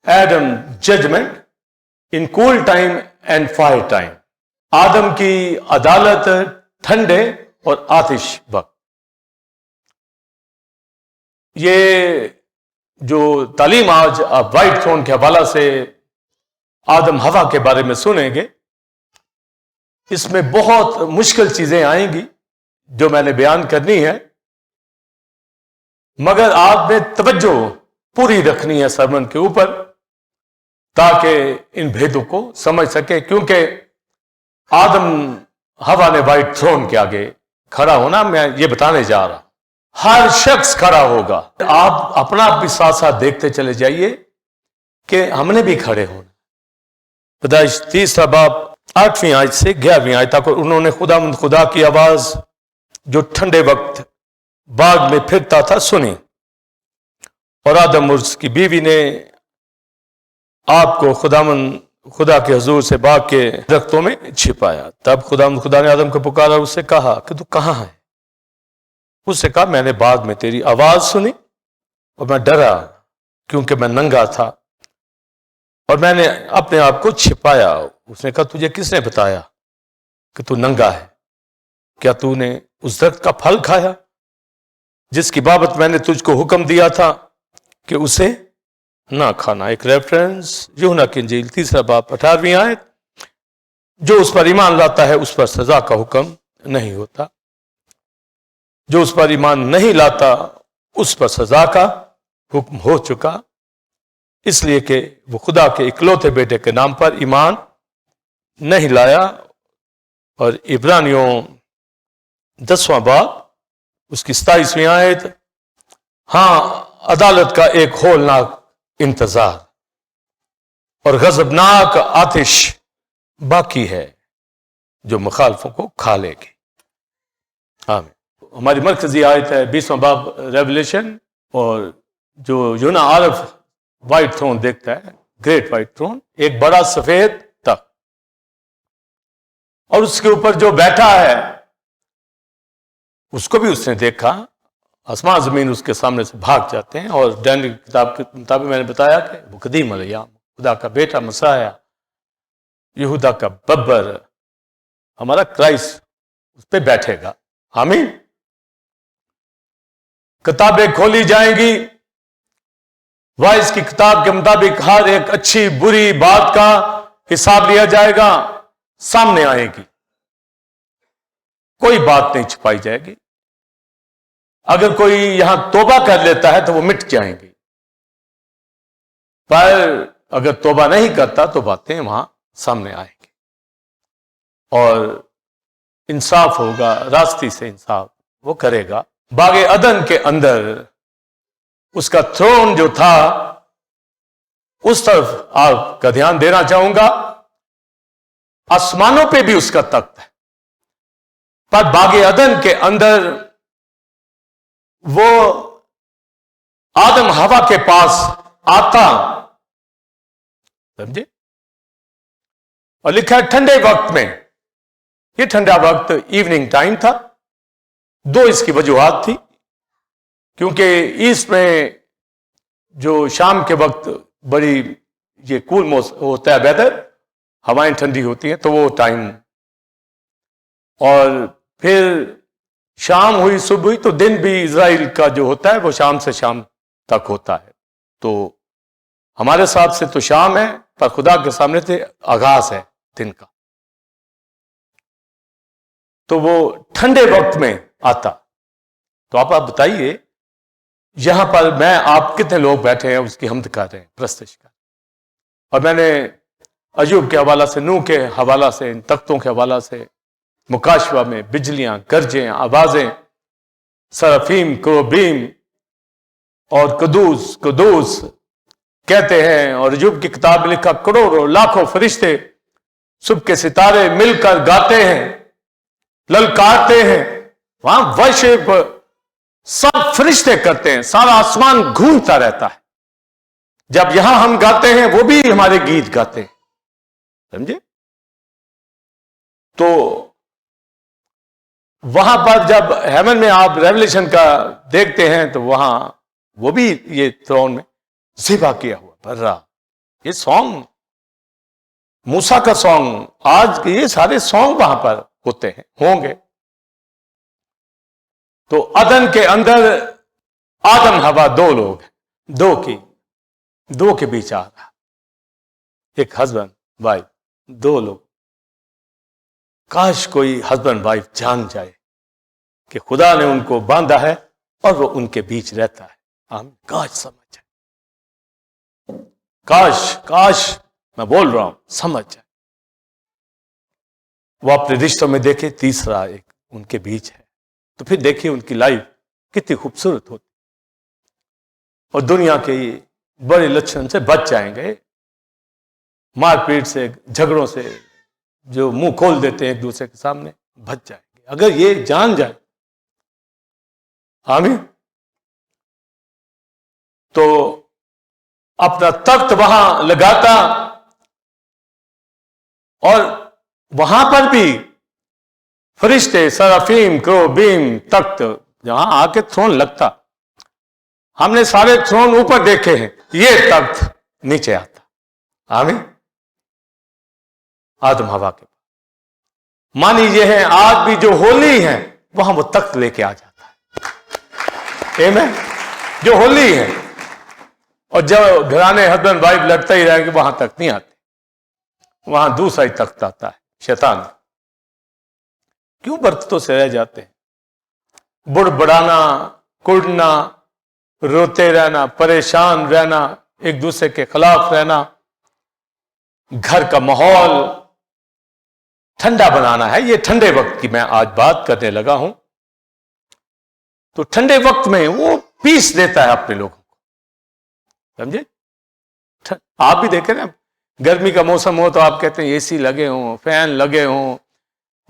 Adam judgment in cool time and fire time. आदम की अदालत ठंडे और आतिश वक्त। ये जो तालीम आज आप वाइट थ्रोन के हवाला से आदम हवा के बारे में सुनेंगे, इसमें बहुत मुश्किल चीजें आएंगी जो मैंने बयान करनी है, मगर आपने तवज्जो पूरी रखनी है सरमन के ऊपर ताकि इन भेदों को समझ सके। क्योंकि आदम हवा ने वाइट थ्रोन के आगे खड़ा होना, मैं ये बताने जा रहा हूं, हर शख्स खड़ा होगा। आप अपना आप भी साथ साथ देखते चले जाइए कि हमने भी खड़े होना। पैदाइश 3 बाब 8वीं आयत से 11वीं आयत तक, उन्होंने खुदा की आवाज जो ठंडे वक्त बाग में फिरता था सुनी, और आदम और उसकी बीवी ने आपको खुदा के हुजूर से बाग के दरख्तों में छिपाया। तब खुदा ने आदम को पुकारा, उससे कहा कि तू कहां है? उससे कहा, मैंने बाग में तेरी आवाज सुनी और मैं डरा क्योंकि मैं नंगा था और मैंने अपने आप को छिपाया। उसने कहा, तुझे किसने बताया कि तू नंगा है? क्या तूने उस दरख्त का फल खाया जिसकी बाबत मैंने तुझको हुक्म दिया था कि उसे ना खाना? एक रेफरेंस यूहन्ना की इंजील 3 बाब 18वीं आयत। जो उस पर ईमान लाता है उस पर सजा का हुक्म नहीं होता, जो उस पर ईमान नहीं लाता उस पर सजा का हुक्म हो चुका, इसलिए कि वो खुदा के इकलौते बेटे के नाम पर ईमान नहीं लाया। और इब्रानियों 10वां बाब उसकी 27वीं आयत, हां अदालत का एक होलनाक इंतजार और गजबनाक आतिश बाकी है जो मुखालफों को खा लेगी। आमीन। हमारी मरकजी आयत है 20वां बाब रेवलेशन, और जो यूना आरफ वाइट थ्रोन देखता है, ग्रेट वाइट थ्रोन, एक बड़ा सफेद तख्त, और उसके ऊपर जो बैठा है उसको भी उसने देखा। आसमान जमीन उसके सामने से भाग जाते हैं। और डैनियल की किताब के मुताबिक मैंने बताया कि वो कदीम अलैयाम, खुदा का बेटा मसाया, यहूदा का बब्बर, हमारा क्राइस्ट उस पर बैठेगा। आमीन। किताबें खोली जाएंगी, वाइस की किताब के मुताबिक हर एक अच्छी बुरी बात का हिसाब लिया जाएगा, सामने आएगी, कोई बात नहीं छुपाई जाएगी। अगर कोई यहां तौबा कर लेता है तो वो मिट जाएंगी, पर अगर तौबा नहीं करता तो बातें वहां सामने आएंगी और इंसाफ होगा, रास्ते से इंसाफ वो करेगा। बागे अदन के अंदर उसका थ्रोन जो था, उस तरफ आपका ध्यान देना चाहूंगा। आसमानों पे भी उसका तख्त है, पर बागे अदन के अंदर वो आदम हवा के पास आता, समझे? और लिखा है ठंडे वक्त में। ये ठंडा वक्त इवनिंग टाइम था। 2 इसकी वजूहात थी, क्योंकि ईस्ट में जो शाम के वक्त बड़ी ये कूल होता है वेदर, हवाएं ठंडी होती हैं, तो वो टाइम, और फिर शाम हुई, सुबह हुई, तो दिन भी इजराइल का जो होता है वो शाम से शाम तक होता है। तो हमारे हिसाब से तो शाम है, पर खुदा के सामने से आगाज है दिन का। तो वो ठंडे वक्त में आता। तो आप बताइए, यहां पर मैं आप कितने लोग बैठे हैं उसकी हमद कर रहे हैं, प्रस्तुत कर। और मैंने अयूब के हवाला से, नूह के हवाला से, इन तख्तों के हवाला से, मुकाशवा में बिजलियां, गरजें, आवाजें, सरफीम, क्रोबीम और कदूस कदूस कहते हैं। और अयूब की किताब में लिखा, करोड़ों लाखों फरिश्ते सुबह के सितारे मिलकर गाते हैं, ललकारते हैं। वहां वर्शिप सब फरिश्ते करते हैं, सारा आसमान घूमता रहता है। जब यहां हम गाते हैं वो भी हमारे गीत गाते हैं, समझे? तो वहां पर जब हेवन में आप रेवलेशन का देखते हैं तो वहां वो भी ये थ्रोन में ज़िबा किया हुआ बर्रा ये सॉन्ग, मूसा का सॉन्ग, आज ये सारे सॉन्ग वहां पर होते हैं, होंगे। तो अदन के अंदर आदम हवा दो लोग, दो के बीच आ रहा, एक हस्बैंड वाइफ, दो लोग। काश कोई हस्बैंड वाइफ जान जाए कि खुदा ने उनको बांधा है और वो उनके बीच रहता है। काश समझ जाए, काश मैं बोल रहा हूं, समझ जाए। वो अपने रिश्तों में देखे तीसरा एक उनके बीच है, तो फिर देखिए उनकी लाइफ कितनी खूबसूरत होती, और दुनिया के बड़े लक्षण से बच जाएंगे, मारपीट से, झगड़ों से, जो मुंह खोल देते हैं एक दूसरे के सामने, बच जाएंगे अगर ये जान जाए। आमीन। तो अपना तख्त वहां लगाता, और वहां पर भी फरिश्ते, सराफीम, क्रोबीम, तख्त, जहां आके थ्रोन लगता, हमने सारे थ्रोन ऊपर देखे हैं, ये तख्त नीचे आता। आमीन। आदम हवा के मानी ये है, आज भी जो होली है वहां वो तख्त लेके आ जाता है। आमीन। जो होली है, और जब घराने हस्बैंड वाइफ लड़ते ही रहेंगे, वहां तक नहीं आते, वहां दूसरा ही तख्त आता है, शैतान। क्यों बरकतों से रह जाते हैं? बुड़बड़ाना, कुड़ना, रोते रहना, परेशान रहना, एक दूसरे के खिलाफ रहना, घर का माहौल ठंडा बनाना है। ये ठंडे वक्त की मैं आज बात करने लगा हूं। तो ठंडे वक्त में वो पीस देता है अपने लोगों को, समझे? आप भी देखें ना, गर्मी का मौसम हो तो आप कहते हैं एसी लगे हों, फैन लगे हों,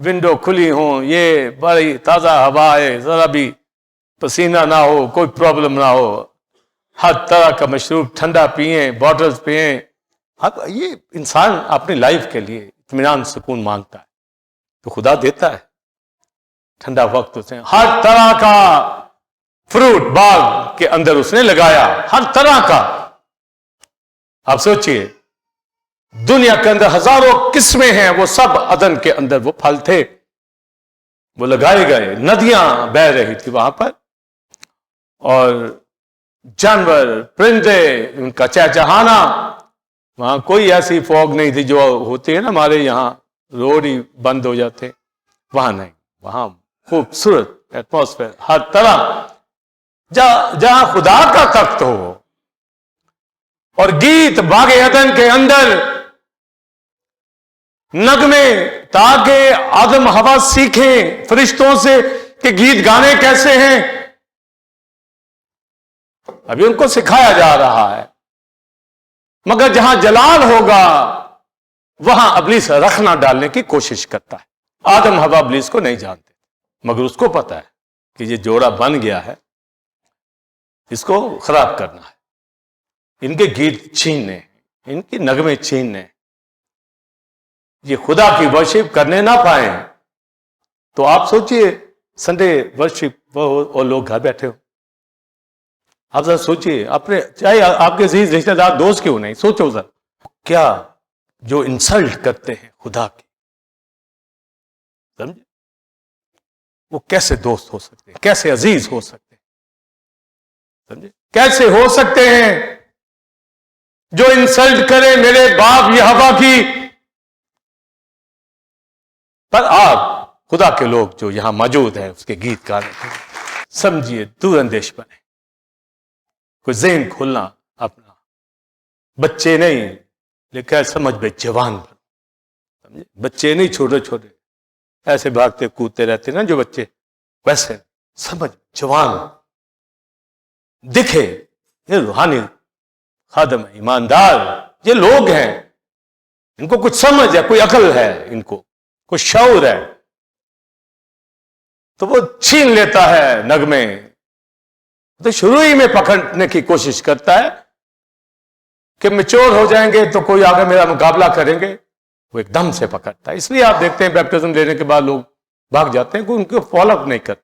विंडो खुली हो, ये बड़ी ताज़ा हवा है, ज़रा भी पसीना ना हो, कोई प्रॉब्लम ना हो, हर तरह का मशरूब ठंडा पिए, बॉटल्स पिए। अब ये इंसान अपनी लाइफ के लिए इत्मीनान सुकून मांगता है, तो खुदा देता है ठंडा वक्त। उसने हर तरह का फ्रूट बाग के अंदर उसने लगाया, हर तरह का। आप सोचिए, दुनिया के अंदर हजारों किस्में हैं, वो सब अदन के अंदर वो फल थे, वो लगाए गए। नदियां बह रही थी वहां पर, और जानवर, परिंदे, उनका चहचहाना। वहां कोई ऐसी फॉग नहीं थी जो होती है ना हमारे यहाँ, रोड ही बंद हो जाते, वहां नहीं। वहां खूबसूरत एटमॉस्फेयर, हर तरह, जहां खुदा का तख्त हो। और गीत बागे अदन के अंदर नगमे, ताकि आदम हवा सीखें फरिश्तों से कि गीत गाने कैसे हैं। अभी उनको सिखाया जा रहा है, मगर जहां जलाल होगा वहां इब्लीस रखना डालने की कोशिश करता है। आदम हवा इब्लीस को नहीं जानते, मगर उसको पता है कि ये जोड़ा बन गया है, इसको खराब करना है, इनके गीत छीनने, इनके नगमे छीनने, ये खुदा की वर्शिप करने ना पाए। तो आप सोचिए, संडे वर्शिप वो लोग घर बैठे हो, आप जरा सोचिए अपने, चाहे आपके अजीज रिश्तेदार दोस्त क्यों नहीं, सोचो सर, क्या जो इंसल्ट करते हैं खुदा की, समझे? वो कैसे दोस्त हो सकते हैं, कैसे अजीज हो सकते हैं, समझे? कैसे हो सकते हैं जो इंसल्ट करे मेरे बाप यहोवा की। पर आप खुदा के लोग जो यहां मौजूद हैं उसके गीत गाने, समझिए दूरअंदेश बने, कोई ज़हन खोलना अपना, बच्चे नहीं लेकिन समझ में जवान बनो, समझे? बच्चे नहीं छोटे छोटे ऐसे भागते कूदते रहते ना जो बच्चे, वैसे समझ जवान दिखे। ये रूहानी खादम है, ईमानदार ये लोग हैं, इनको कुछ समझ है, कोई अकल है, इनको कुछ शऊर है। तो वो छीन लेता है नगमे, तो शुरू ही में पकड़ने की कोशिश करता है कि मैच्योर हो जाएंगे तो कोई आगे मेरा मुकाबला करेंगे, वो एकदम से पकड़ता है। इसलिए आप देखते हैं बैप्टिज्म लेने के बाद लोग भाग जाते हैं, कोई उनको फॉलो अप नहीं करते,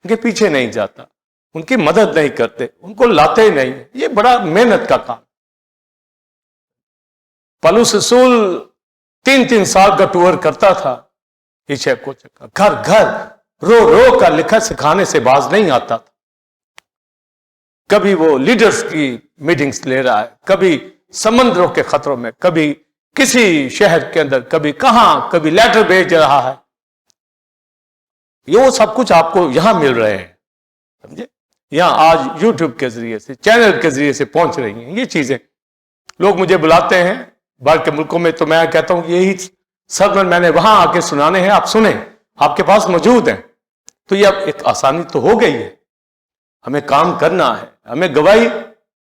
उनके पीछे नहीं जाता, उनकी मदद नहीं करते, उनको लाते ही नहीं। ये बड़ा मेहनत का काम। पौलुस रसूल 3-3 साल का टूर करता था एशिया को, घर घर रो रो कर लिखा सिखाने से बाज नहीं आता था। कभी वो लीडर्स की मीटिंग्स ले रहा है, कभी समंदरों के खतरों में, कभी किसी शहर के अंदर, कभी कहां, कभी लेटर भेज रहा है। ये वो सब कुछ आपको यहां मिल रहे हैं, समझे। यहां आज यूट्यूब के जरिए से, चैनल के जरिए से पहुंच रही हैं ये चीजें। लोग मुझे बुलाते हैं बाहर के मुल्कों में, तो मैं कहता हूं कि यही सरमन मैंने वहां आके सुनाने हैं, आप सुने, आपके पास मौजूद हैं। तो ये अब एक आसानी तो हो गई है, हमें काम करना है, हमें गवाही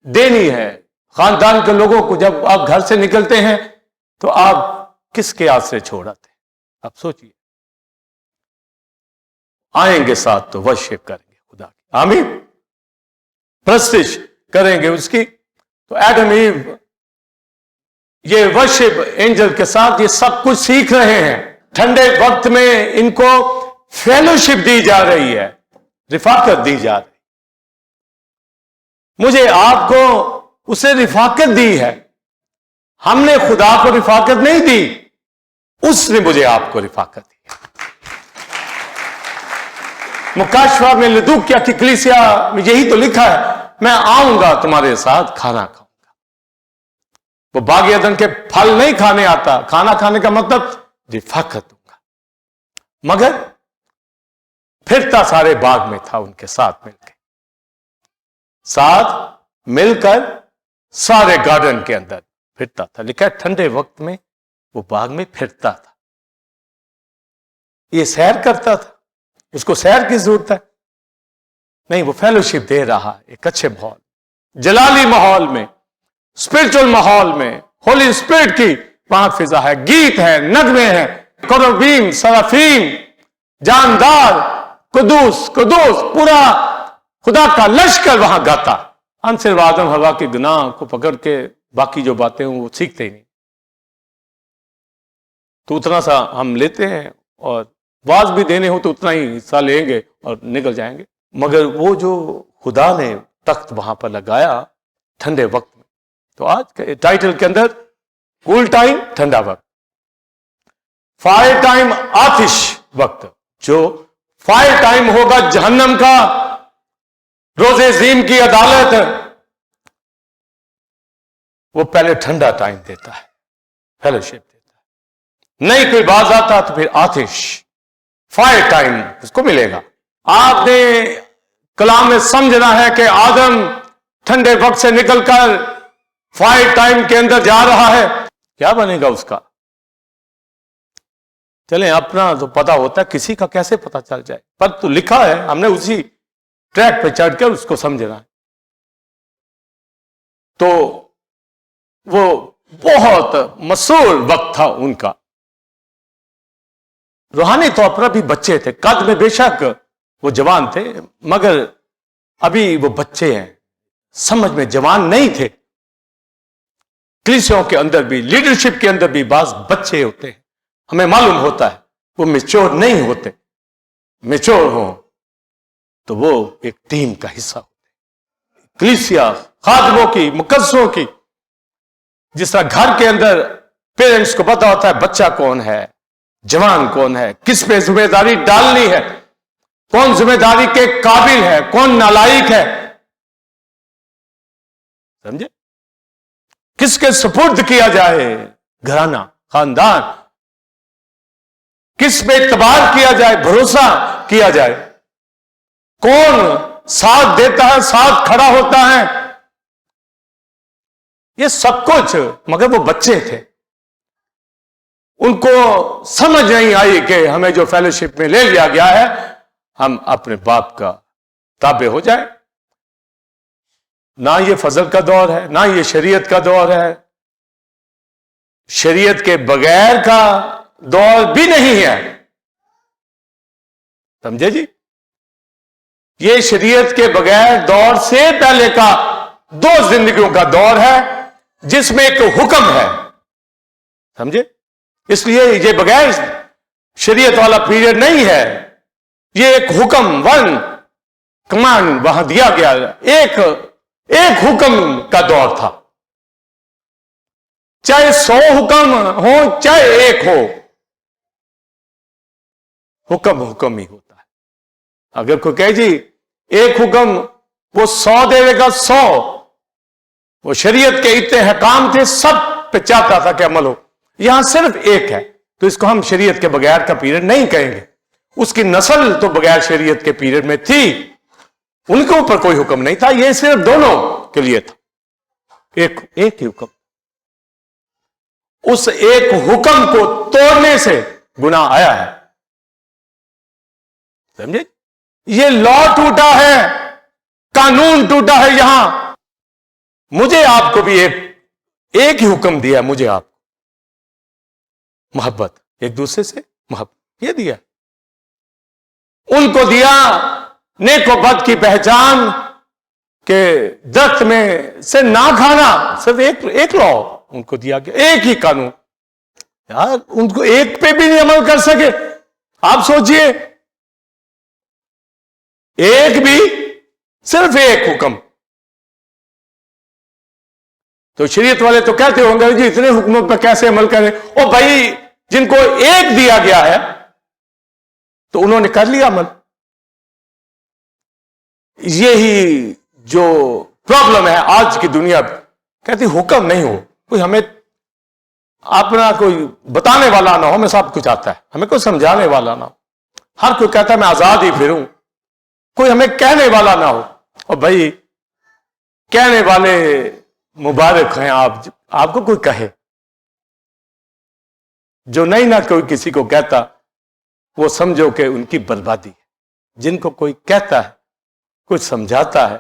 देनी है खानदान के लोगों को। जब आप घर से निकलते हैं तो आप किसके आसरे छोड़ आते हैं, आप सोचिए। आएंगे साथ तो वर्शिप करेंगे खुदा की, आमीन, प्रस्तिश करेंगे उसकी। तो एडम ईव ये वर्शिप एंजल के साथ ये सब कुछ सीख रहे हैं। ठंडे वक्त में इनको फेलोशिप दी जा रही है, रिफाकत दी जा रही। मुझे आपको उसे रिफाकत दी है, हमने खुदा को रिफाकत नहीं दी, उसने मुझे आपको रिफाकत दी है। मुकाशवा में लदूकिया की कलीसिया में यही तो लिखा है, मैं आऊंगा तुम्हारे साथ खाना खाऊंगा। वो बाग अदन के फल नहीं खाने आता, खाना खाने का मतलब रिफाकत दूंगा। मगर फिरता सारे बाग में था, उनके साथ मिलकर, साथ मिलकर सारे गार्डन के अंदर फिरता था। लिखा है ठंडे वक्त में वो बाग में फिरता था, ये सैर करता था। उसको सैर की जरूरत है नहीं, वो फेलोशिप दे रहा है एक अच्छे माहौल, जलाली माहौल में, स्पिरिचुअल माहौल में। होली स्पिरिट की वहां फिजा है, गीत है, नगमे हैं, करोबीम, सराफीम, जानदार, कुदूस कुदूस, पूरा खुदा का लश्कर वहां गाता। हम सिर्फ आदम हवा के गुनाह को पकड़ के बाकी जो बातें हैं वो सीखते ही नहीं। तो उतना सा हम लेते हैं, और वाज भी देने हो तो उतना ही हिस्सा लेंगे और निकल जाएंगे। मगर वो जो खुदा ने तख्त वहां पर लगाया ठंडे वक्त में, तो आज के टाइटल के अंदर कूल टाइम ठंडा वक्त, फायर टाइम आतिश वक्त, जो फायर टाइम होगा जहन्नम का, रोजे जीम की अदालत, वो पहले ठंडा टाइम देता है, फेलोशिप देता है। नहीं कोई बाज आता तो फिर आतिश, फायर टाइम उसको मिलेगा। आपने कलाम में समझना है कि आदम ठंडे वक्त से निकलकर फायर टाइम के अंदर जा रहा है, क्या बनेगा उसका? चलें, अपना तो पता होता है, किसी का कैसे पता चल जाए, पर तो लिखा है, हमने उसी ट्रैक पे चढ़कर उसको समझना है। तो वो बहुत मशहूर वक्त था उनका। रूहानी तौर पर भी बच्चे थे, कद में बेशक वो जवान थे, मगर अभी वो बच्चे हैं, समझ में जवान नहीं थे। कलीसियाओं के अंदर भी, लीडरशिप के अंदर भी बाज बच्चे होते हैं, हमें मालूम होता है, वो मैच्योर नहीं होते। मैच्योर हो तो वो एक टीम का हिस्सा होते हैं। कलीसिया खादमों की, मुकद्दसों की, जिस तरह घर के अंदर पेरेंट्स को पता होता है बच्चा कौन है, जवान कौन है, किस पे जिम्मेदारी डालनी है, कौन जिम्मेदारी के काबिल है, कौन नालायक है, समझे, किसके सुपुर्द किया जाए घराना, खानदान, किस पे इत्तबार किया जाए, भरोसा किया जाए, कौन साथ देता है, साथ खड़ा होता है, ये सब कुछ। मगर वो बच्चे थे, उनको समझ नहीं आई कि हमें जो फेलोशिप में ले लिया गया है, हम अपने बाप का ताबे हो जाए। ना ये फजल का दौर है, ना ये शरीयत का दौर है, शरीयत के बगैर का दौर भी नहीं है, समझे जी। ये शरीयत के बगैर दौर से पहले का 2 जिंदगियों का दौर है, जिसमें एक हुक्म है, समझे। इसलिए ये बगैर शरीयत वाला पीरियड नहीं है, ये एक हुक्म, 1 कमांड वहां दिया गया, एक हुक्म का दौर था। चाहे 100 हुक्म हो चाहे एक हो, हुक्म हुक्म ही होता है। अगर कोई कहे जी एक हुक्म वो 100 देगा 100, वो शरीयत के इतने हकाम थे, सब पे चाहता था कि अमल हो, यहां सिर्फ एक है, तो इसको हम शरीयत के बगैर का पीरियड नहीं कहेंगे। उसकी नस्ल तो बगैर शरीयत के पीरियड में थी, उनके ऊपर कोई हुक्म नहीं था, ये सिर्फ दोनों के लिए था, एक ही हुक्म। उस एक हुक्म को तोड़ने से गुनाह आया है, समझे? ये लॉ टूटा है, कानून टूटा है। यहां मुझे आपको भी एक ही हुक्म दिया, मुझे आपको मोहब्बत, एक दूसरे से मोहब्बत, ये दिया। उनको दिया नेको बद की पहचान के दरख्त में से ना खाना, सिर्फ एक लॉ उनको दिया गया, एक ही कानून। यार उनको एक पे भी नहीं अमल कर सके, आप सोचिए, एक भी, सिर्फ एक हुक्म। तो शरीयत वाले तो कहते होंगे जी इतने हुक्मों पर कैसे अमल करें? ओ भाई, जिनको एक दिया गया है तो उन्होंने कर लिया अमल। यही जो प्रॉब्लम है आज की दुनिया, कहती हुक्म नहीं हो, कोई हमें अपना कोई बताने वाला ना हो, हमें सब कुछ आता है, हमें कोई समझाने वाला ना हो, हर कोई कहता है मैं आजाद ही फिरूं, कोई हमें कहने वाला ना हो। और भाई कहने वाले मुबारक हैं आपको कोई कहे, जो नहीं ना कोई किसी को कहता, वो समझो कि उनकी बर्बादी है। जिनको कोई कहता है, कुछ समझाता है,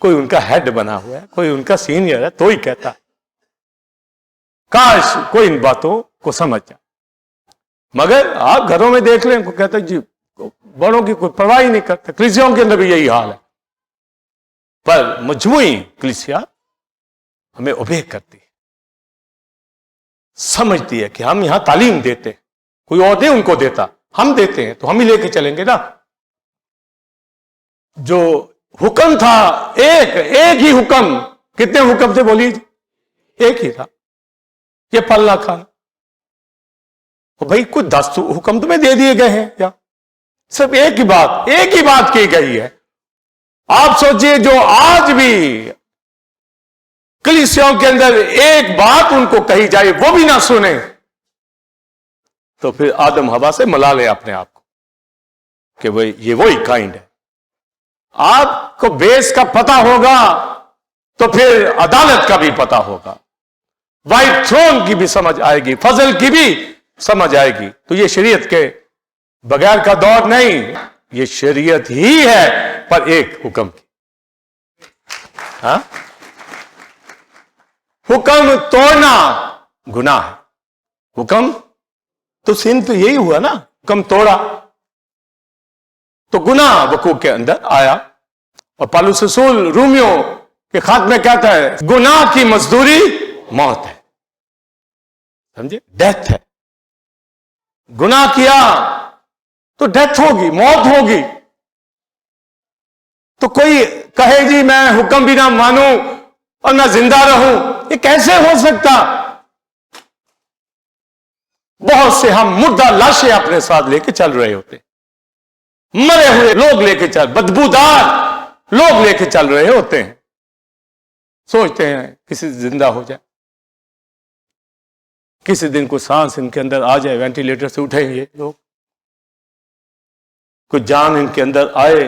कोई उनका हेड बना हुआ है, कोई उनका सीनियर है, तो ही कहता है। काश कोई इन बातों को समझ जाए। मगर आप घरों में देख लें, को कहते हैं जी बड़ों की कोई परवाह ही नहीं करते। कलीसियाओं के अंदर भी यही हाल है, पर मजमूई कलीसिया हमें ओबे करती है, समझती है कि हम यहां तालीम देते हैं, कोई और नहीं उनको देता, हम देते हैं तो हम ही लेके चलेंगे ना। जो हुक्म था एक ही हुक्म, कितने हुक्म थे बोलिए? एक ही था, ये फलना खाना। तो भाई कुछ 10 हुक्म तुम्हें दे दिए गए हैं क्या? सिर्फ एक ही बात की गई है। आप सोचिए, जो आज भी कलीसियाओं के अंदर एक बात उनको कही जाए वो भी ना सुने, तो फिर आदम हवा से मला ले अपने आप को कि भाई ये वही काइंड है। आपको बेस का पता होगा तो फिर अदालत का भी पता होगा, वाइट थ्रोन की भी समझ आएगी, फजल की भी समझ आएगी। तो ये शरीयत के बगैर का दौर नहीं, ये शरीयत ही है, पर एक हुक्म की। हाँ, हुक्म तोड़ना गुनाह है। हुक्म तो सिन तो यही हुआ ना, हुक्म तोड़ा तो गुनाह वकूअ के अंदर आया। और पौलुस रसूल रोमियो के खात में कहता है गुनाह की मजदूरी मौत है, समझे, डेथ है। गुनाह किया तो डेथ होगी, मौत होगी। तो कोई कहे जी मैं हुक्म भी ना मानूं और मैं जिंदा रहूं, ये कैसे हो सकता? बहुत से हम मुर्दा लाशें अपने साथ लेके चल रहे होते, मरे हुए लोग लेके चल, बदबूदार लोग लेके चल रहे होते हैं, सोचते हैं किसी जिंदा हो जाए, किसी दिन कोई सांस इनके अंदर आ जाए, वेंटिलेटर से उठेंगे लोग, कुछ जान इनके अंदर आए।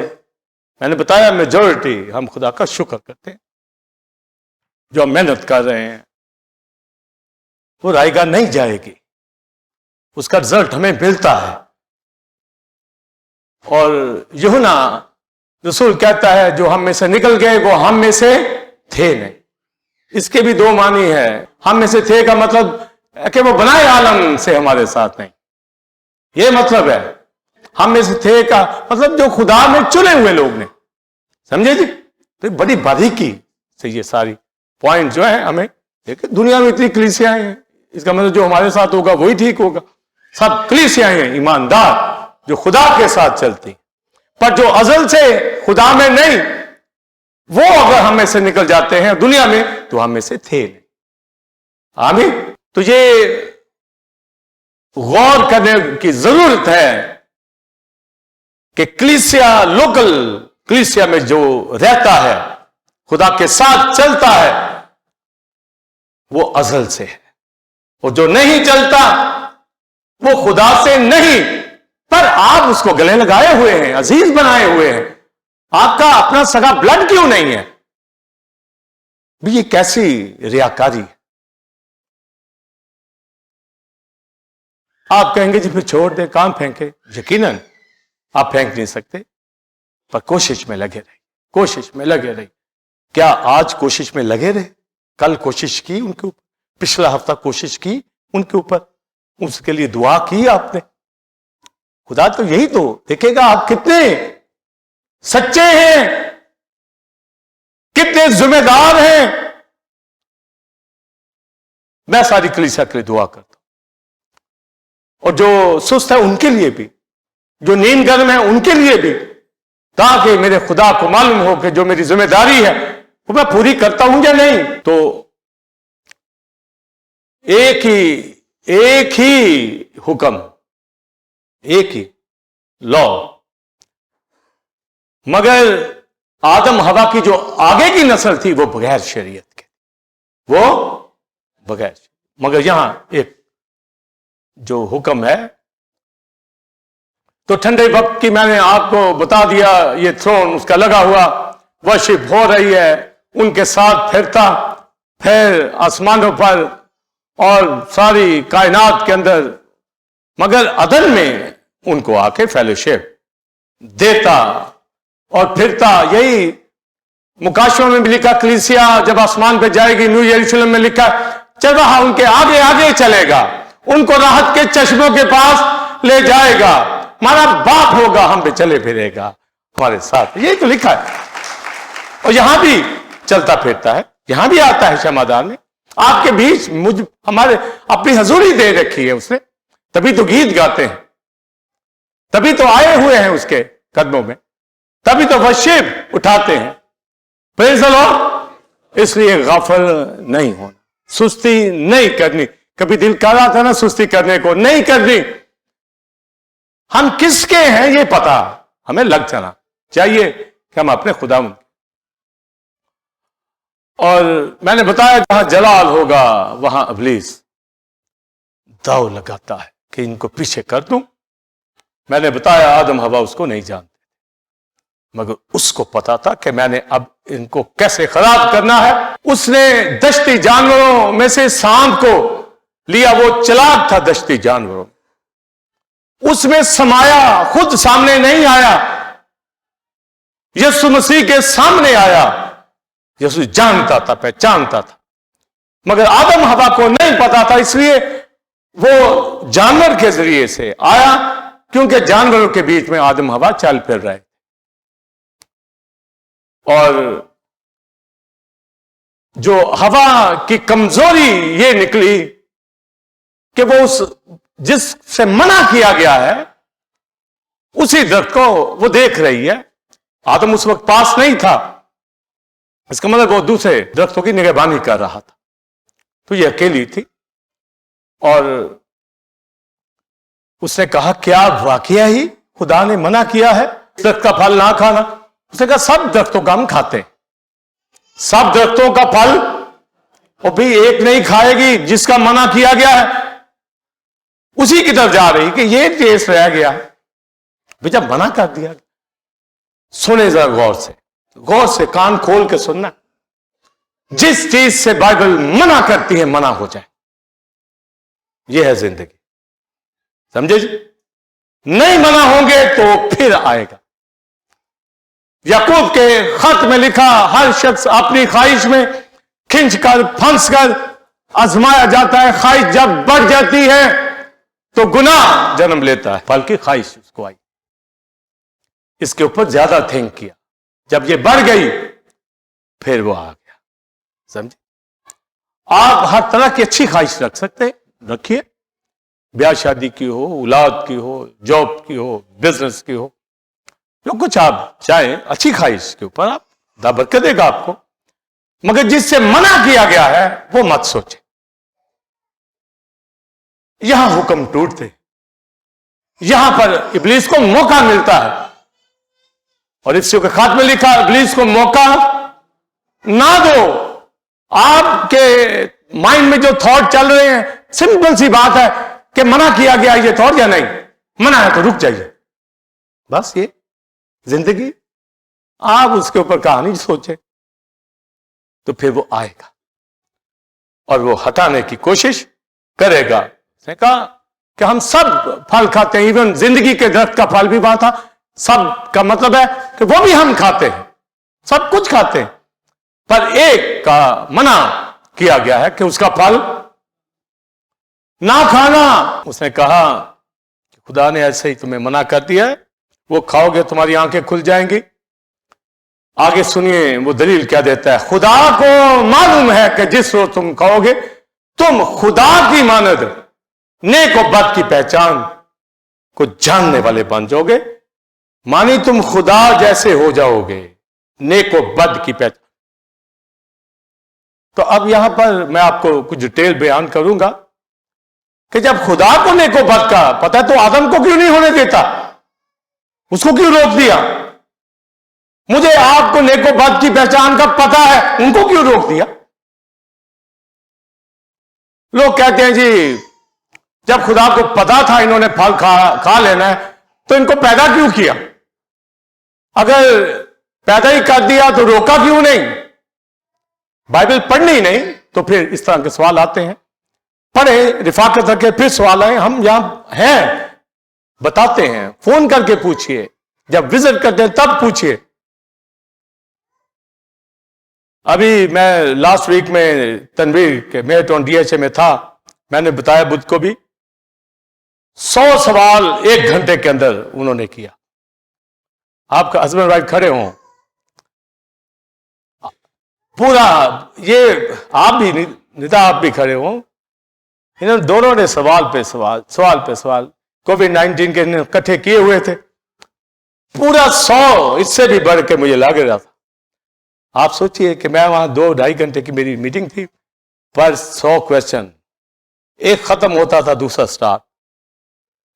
मैंने बताया मेजॉरिटी हम खुदा का शुक्र करते हैं, जो हम मेहनत कर रहे हैं वो रायगा नहीं जाएगी, उसका रिजल्ट हमें मिलता है। और यूहन्ना रसूल कहता है जो हम में से निकल गए वो हम में से थे नहीं। इसके भी दो मानी है। हम में से थे का मतलब कि वो बनाए आलम से हमारे साथ नहीं, ये मतलब है। हम में से थे का मतलब जो खुदा में चुने हुए लोग ने, समझे जी। तो बड़ी बारीकी से ये सारी पॉइंट जो है हमें देखिए, दुनिया में इतनी कलीसियाएं हैं, इसका मतलब जो हमारे साथ होगा वही ठीक होगा। सब कलीसियाएं हैं ईमानदार जो खुदा के साथ चलती, पर जो अजल से खुदा में नहीं, वो अगर हम में से निकल जाते हैं दुनिया में तो हम में से थे नहीं। आमीन। तुझे गौर करने की जरूरत है कि कलीसिया, लोकल कलीसिया में जो रहता है, खुदा के साथ चलता है, वो अजल से है, और जो नहीं चलता वो खुदा से नहीं। पर आप उसको गले लगाए हुए हैं, अजीज बनाए हुए हैं, आपका अपना सगा ब्लड क्यों नहीं है? ये कैसी रियाकारी है? आप कहेंगे जी फिर छोड़ दे, कहां फेंके? यकीनन आप फेंक नहीं सकते, पर कोशिश में लगे रहे, कोशिश में लगे रहे। क्या आज कोशिश में लगे रहे? कल कोशिश की उनके ऊपर, पिछला हफ्ता कोशिश की उनके ऊपर, उसके लिए दुआ की आपने? खुदा तो यही तो देखेगा आप कितने सच्चे हैं, कितने जिम्मेदार हैं। मैं सारी कलीसिया के लिए दुआ करता हूं, और जो सुस्त है उनके लिए भी, जो नींद गर्म है उनके लिए भी, ताकि मेरे खुदा को मालूम हो कि जो मेरी जिम्मेदारी है वो मैं पूरी करता हूं या नहीं। तो एक ही हुक्म, एक ही लॉ, मगर आदम हवा की जो आगे की नस्ल थी वो बगैर शरीयत के, वो बगैर, मगर यहां एक जो हुक्म है, तो ठंडे वक्त की मैंने आपको बता दिया, ये थ्रोन उसका लगा हुआ, वर्शिप हो रही है, उनके साथ फिरता, फिर आसमानों पर और सारी कायनात के अंदर, मगर अदन में उनको आके फेलोशिप देता और फिरता। यही मुकाशों में भी लिखा, कलीसिया जब आसमान पे जाएगी, न्यू यरूशलेम में लिखा, चल रहा उनके आगे आगे चलेगा, उनको राहत के चश्मों के पास ले जाएगा, हमारा बाप होगा, हम पे चले फिरेगा हमारे साथ, यही तो लिखा है। और यहां भी चलता फिरता है, यहां भी आता है क्षमादान में, आपके बीच हमारे अपनी हजूरी दे रखी है उसने, तभी तो गीत गाते हैं, तभी तो आए हुए हैं उसके कदमों में, तभी तो वर्शिप उठाते हैं। Praise the Lord. इसलिए गाफिल नहीं होना, सुस्ती नहीं करनी। कभी दिल कर रहा था ना सुस्ती करने को, नहीं करनी। हम किसके हैं ये पता हमें लग जाना चाहिए कि हम अपने खुदा, और मैंने बताया जहां जलाल होगा वहां इब्लीस दाव लगाता है कि इनको पीछे कर दूं। मैंने बताया आदम हवा उसको नहीं जानते, मगर उसको पता था कि मैंने अब इनको कैसे खराब करना है। उसने दश्ती जानवरों में से सांप को लिया, वो चालाक था दश्ती जानवरों, उसमें समाया, खुद सामने नहीं आया, यीशु मसीह के सामने आया। यीशु जानता था, पहचानता था, मगर आदम हवा को नहीं पता था, इसलिए वो जानवर के जरिए से आया, क्योंकि जानवरों के बीच में आदम हवा चल फिर रहे। और जो हवा की कमजोरी ये निकली कि वो उस जिससे मना किया गया है उसी दरख्त को वो देख रही है। आदम उस वक्त पास नहीं था, इसका मतलब वो दूसरे दरख्तों की निगहबानी कर रहा था, तो ये अकेली थी। और उसने कहा क्या वाकया ही खुदा ने मना किया है दरख्त का फल ना खाना? उसने कहा सब दरख्तों का हम खाते हैं, सब दरख्तों का फल, और भी एक नहीं खाएगी जिसका मना किया गया है। उसी की तरफ जा रही कि ये टेस्ट रह गया, जब मना कर दिया। सुने जरा गौर से, गौर से कान खोल के सुनना। जिस चीज से बाइबल मना करती है मना हो जाए, यह है जिंदगी, समझे जी? नहीं मना होंगे तो फिर आएगा। याकूब के खत में लिखा, हर शख्स अपनी ख्वाहिश में खिंचकर फंसकर आजमाया जाता है। ख्वाहिश जब बढ़ जाती है तो गुनाह जन्म लेता है। फल की ख्वाहिश उसको आई, इसके ऊपर ज्यादा थिंक किया, जब ये बढ़ गई फिर वो आ गया, समझे? आप हर तरह की अच्छी ख्वाहिश रख सकते हैं, रखिए, ब्याह शादी की हो, औलाद की हो, जॉब की हो, बिजनेस की हो, जो कुछ आप चाहें अच्छी ख्वाहिश के ऊपर आप खुदा बरकत देगा आपको। मगर जिससे मना किया गया है वो मत सोचे, यहां हुक्म टूटते, यहां पर इब्लीस को मौका मिलता है। और इफ्सियों के खात में लिखा, इब्लीस को मौका ना दो। आपके माइंड में जो थॉट चल रहे हैं, सिंपल सी बात है कि मना किया गया ये थॉट या नहीं, मना है तो रुक जाइए, बस ये जिंदगी। आप उसके ऊपर कहानी सोचे तो फिर वो आएगा और वो हटाने की कोशिश करेगा। उसने कहा कि हम सब फल खाते हैं, इवन जिंदगी के दरख्त का फल भी वहां था। सब का मतलब है कि वो भी हम खाते हैं, सब कुछ खाते हैं, पर एक का मना किया गया है कि उसका फल ना खाना। उसने कहा कि खुदा ने ऐसे ही तुम्हें मना कर दिया है, वो खाओगे तुम्हारी आंखें खुल जाएंगी। आगे सुनिए वो दलील क्या देता है। खुदा को मालूम है कि जिस रोज तुम खाओगे तुम खुदा की मानद नेक और बद की पहचान को जानने वाले बन जाओगे, मानी तुम खुदा जैसे हो जाओगे, नेक और बद की पहचान। तो अब यहां पर मैं आपको कुछ डिटेल बयान करूंगा कि जब खुदा को नेक और बद का पता है तो आदम को क्यों नहीं होने देता, उसको क्यों रोक दिया? मुझे आपको नेक और बद की पहचान का पता है, उनको क्यों रोक दिया? लोग कहते हैं जी जब खुदा को पता था इन्होंने फल खा लेना है तो इनको पैदा क्यों किया? अगर पैदा ही कर दिया तो रोका क्यों नहीं? बाइबल पढ़नी नहीं तो फिर इस तरह के सवाल आते हैं। पढ़े, रिफाकत रखे, फिर सवाल आए। हम यहां हैं, बताते हैं, फोन करके पूछिए, जब विजिट करते हैं तब पूछिए। अभी मैं लास्ट वीक में तनवीर के मेट ऑन डीएचए में था, मैंने बताया बुध को भी 100 सवाल 1 घंटे के अंदर उन्होंने किया। आपका हस्बैंड वाइफ खड़े हों, पूरा ये आप भी निता आप भी खड़े हों, इन्होंने दोनों ने सवाल पे सवाल कोविड-19 के इकट्ठे किए हुए थे, पूरा 100, इससे भी बढ़ के मुझे लग रहा था। आप सोचिए कि मैं वहां 2-2.5 घंटे की मेरी मीटिंग थी, पर 100 क्वेश्चन, एक खत्म होता था दूसरा स्टार्ट।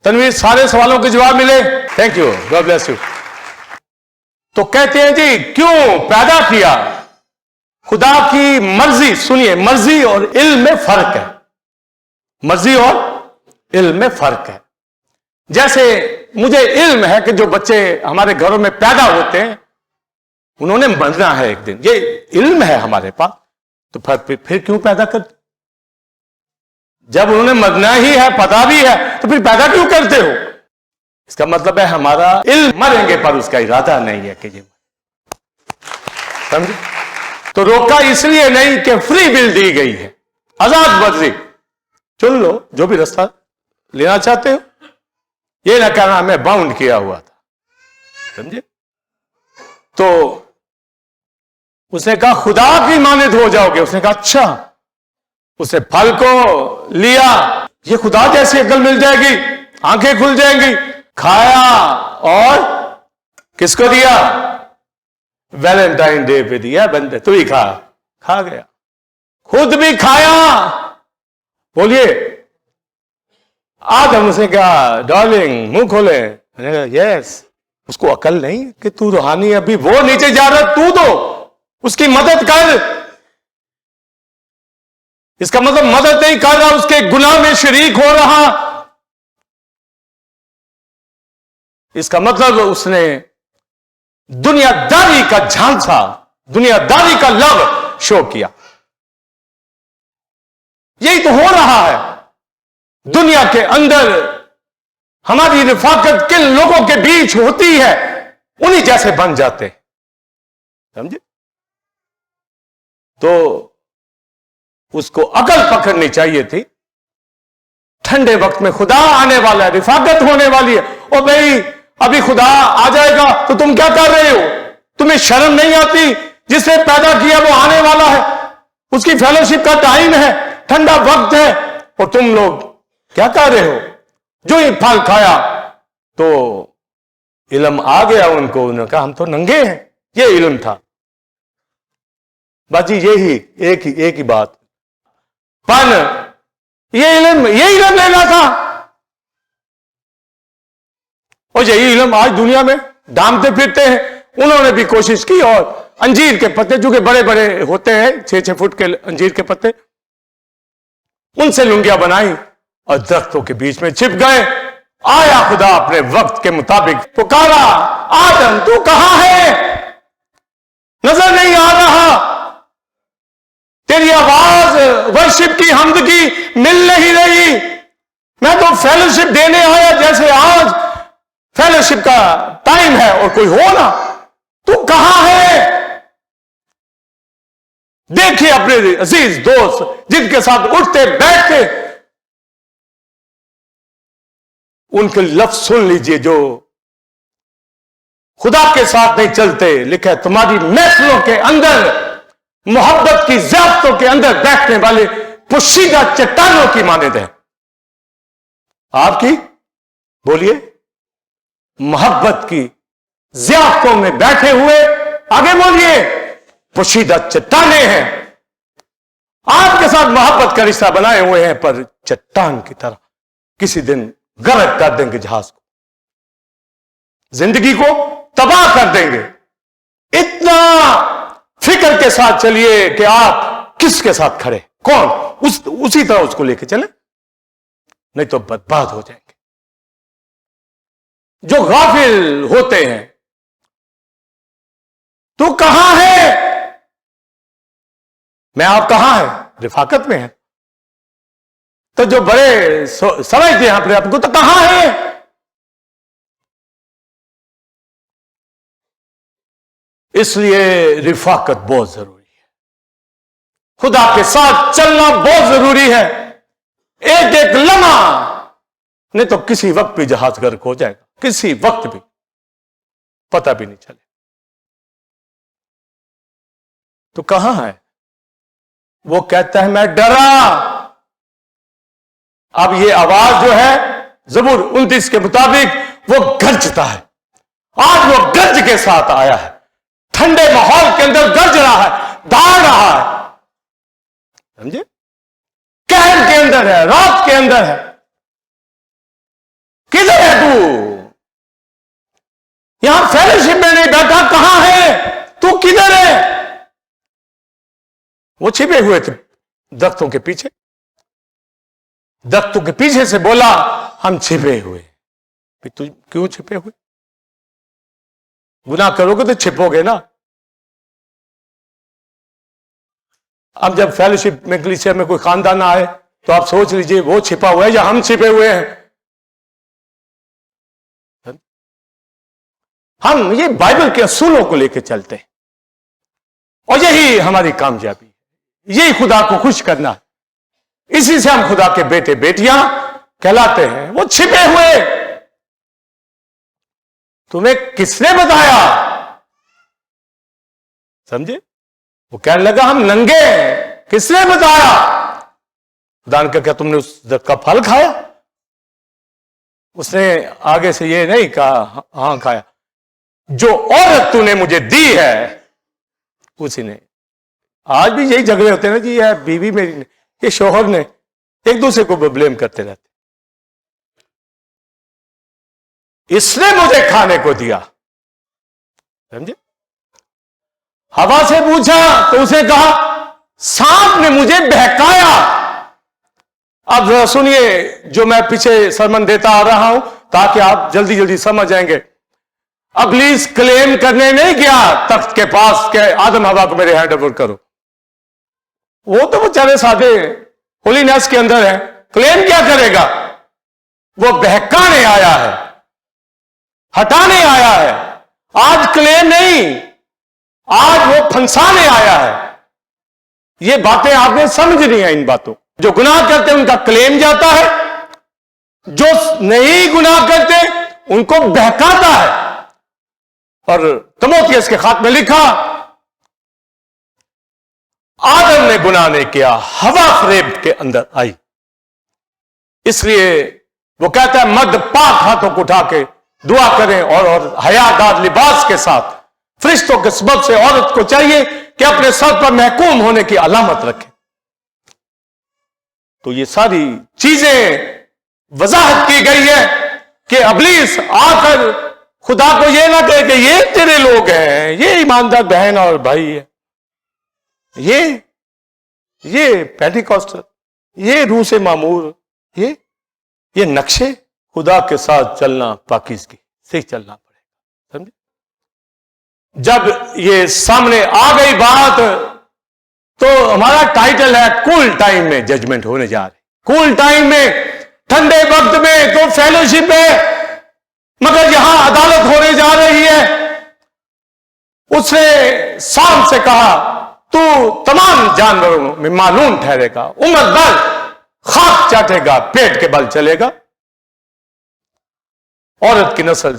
तनवीर सारे सवालों के जवाब मिले, thank you, God bless you. तो कहते हैं जी क्यों पैदा किया? खुदा की मर्जी, सुनिए, मर्जी और इल्म में फर्क है, मर्जी और इल्म में फर्क है। जैसे मुझे इल्म है कि जो बच्चे हमारे घरों में पैदा होते हैं उन्होंने मरना है एक दिन, ये इल्म है हमारे पास, तो फिर क्यों पैदा करते? जब उन्होंने मरना ही है, पता भी है, तो फिर पैदा क्यों करते हो? इसका मतलब है हमारा इल्म, मरेंगे पर उसका इरादा नहीं है कि ये, समझे? तो रोका इसलिए नहीं कि फ्री विल दी गई है, आजाद मर्जी, चुन लो जो भी रास्ता लेना चाहते हो, ये ना कहना हमें बाउंड किया हुआ था, समझे? तो उसने कहा खुदा की मानद हो जाओगे। उसने कहा अच्छा। उसने फल को लिया, ये खुदा जैसी अकल मिल जाएगी, आंखें खुल जाएंगी, खाया और किसको दिया? वैलेंटाइन डे पे दिया, बंदे तू ही खा गया, खुद भी खाया। बोलिए, आदम से कहा डार्लिंग मुंह खोले, यस। उसको अकल नहीं कि तू रूहानी, अभी वो नीचे जा रहा, तू तो उसकी मदद कर। इसका मतलब मदद नहीं कर रहा, उसके गुनाह में शरीक हो रहा। इसका मतलब उसने दुनियादारी का झांसा, दुनियादारी का लव शो किया। यही तो हो रहा है दुनिया के अंदर। हमारी रिफाकत किन लोगों के बीच होती है, उन्हीं जैसे बन जाते, समझे? तो उसको अकल पकड़नी चाहिए थी। ठंडे वक्त में खुदा आने वाला है, रिफाकत होने वाली है। ओ भाई, अभी खुदा आ जाएगा तो तुम क्या कर रहे हो? तुम्हें शर्म नहीं आती? जिसने पैदा किया वो आने वाला है, उसकी फेलोशिप का टाइम है, ठंडा वक्त है, और तुम लोग क्या कर रहे हो? जो ही फल खाया तो इल्म आ गया उनको, उन्होंने कहा हम तो नंगे हैं, ये इल्म था। बाजी यही एक ही बात। पर ये इल्म लेना था। और यही इल्म आज दुनिया में ढांकते फिरते हैं। उन्होंने भी कोशिश की और अंजीर के पत्ते, जो कि बड़े बड़े होते हैं, 6-6 फुट के अंजीर के पत्ते, उनसे लुंगियां बनाई और दरख्तों के बीच में छिप गए। आया खुदा अपने वक्त के मुताबिक, पुकारा, आदम तू कहां है? नजर नहीं आ रहा। तेरी आवाज वर्शिप की, हम्द की मिल नहीं रही। मैं तो फेलोशिप देने आया, जैसे आज फेलोशिप का टाइम है और कोई हो ना। तू कहां है? देखिए अपने अजीज दोस्त जिनके साथ उठते बैठते, उनके लफ्ज सुन लीजिए जो खुदा के साथ नहीं चलते। लिखा है तुम्हारी महफिलों के अंदर, मोहब्बत की ज़ियाफ़तों के अंदर बैठने वाले पोशीदा चट्टानों की मानद है। आपकी बोलिए, मोहब्बत की ज़ियाफ़तों में बैठे हुए, आगे बोलिए, पोशीदा चट्टाने हैं। आपके साथ मोहब्बत का रिश्ता बनाए हुए हैं, पर चट्टान की तरह किसी दिन गर्क कर देंगे जहाज को, जिंदगी को तबाह कर देंगे। इतना फिक्र के साथ चलिए कि आप किसके साथ खड़े, कौन, उसी तरह उसको लेके चले, नहीं तो बर्बाद हो जाएंगे। जो गाफिल होते हैं, तू कहां है? मैं आप कहां है? रिफाकत में है। तो जो बड़े समझते हैं अपने आप को, तो कहां है? इसलिए रिफाकत बहुत जरूरी है। खुदा के साथ चलना बहुत जरूरी है। एक एक लम्हा, नहीं तो किसी वक्त भी जहाज गर्क हो जाएगा, किसी वक्त भी, पता भी नहीं चले। तो कहां है? वो कहता है मैं डरा। अब ये आवाज जो है ज़बूर 29 के मुताबिक वो गरजता है। आज वो गरज के साथ आया है, ठंडे माहौल के अंदर गरज रहा है, दौड़ रहा है, समझे? कहर के अंदर है, रात के अंदर है। किधर है तू? यहां फेलोशिप में नहीं बैठा, कहां है तू? किधर है? वो छिपे हुए थे दरख्तों के पीछे। दरख्तों के पीछे से बोला, हम छिपे हुए। तू क्यों छिपे हुए? गुनाह करोगे तो छिपोगे ना। अब जब फेलोशिप में, कलीसिया में कोई खानदान आए, तो आप सोच लीजिए वो छिपा हुआ है या हम छिपे हुए हैं। हम ये बाइबल के असूलों को लेकर चलते हैं और यही हमारी कामयाबी, यही खुदा को खुश करना है। इसी से हम खुदा के बेटे बेटियां कहलाते हैं। वो छिपे हुए, तुम्हें किसने बताया? समझे? वो कहने लगा हम नंगे हैं, किसने बताया? खुदा ने कहा क्या तुमने उस दरख्त का फल खाया? उसने आगे से ये नहीं कहा हां खाया। जो औरत तूने मुझे दी है उसी ने। आज भी यही झगड़े होते हैं ना जी, ये बीवी मेरी ने, ये शोहर ने, एक दूसरे को ब्लेम करते रहते। इसने मुझे खाने को दिया, समझे? हवा से पूछा तो उसने कहा सांप ने मुझे बहकाया। अब जरा सुनिए जो मैं पीछे सरमन देता आ रहा हूं, ताकि आप जल्दी जल्दी समझ जाएंगे। इब्लीस क्लेम करने नहीं गया तख्त के पास के आदम हवा को मेरे हैंड ओवर करो। वो तो बेचारे सादे होलीनेस के अंदर है, क्लेम क्या करेगा? वो बहकाने आया है, हटाने आया है। आज क्लेम नहीं, आज वो फंसाने आया है। ये बातें आपने समझनी है। इन बातों, जो गुनाह करते हैं उनका क्लेम जाता है, जो नहीं गुनाह करते उनको बहकाता है। और तीमुथियुस के खात में लिखा, आदम ने गुनाह नहीं किया, हवा फरेब के अंदर आई। इसलिए वो कहता है मर्द पाक हाथों को उठा के दुआ करें और हयादार लिबास के साथ फरिश्तों के सबब से औरत को चाहिए कि अपने सर पर महकूम होने की अलामत रखे। तो ये सारी चीजें वजाहत की गई है कि इब्लीस आकर खुदा को ये ना कहे कि ये तेरे लोग हैं, ये ईमानदार बहन और भाई है, ये पेंटिकॉस्टल, ये रूह से मामूर, ये नक्शे। खुदा के साथ चलना पाकीज़गी से चलना पड़ेगा, समझे। जब ये सामने आ गई बात तो हमारा टाइटल है कूल टाइम में जजमेंट होने जा रही। कूल टाइम में, ठंडे वक्त में तो फेलोशिप है, मगर यहां अदालत होने जा रही है। उसने सांप से कहा तू तमाम जानवरों में मालूम ठहरेगा, उम्र भर खाक चाटेगा, पेट के बल चलेगा। औरत की नस्ल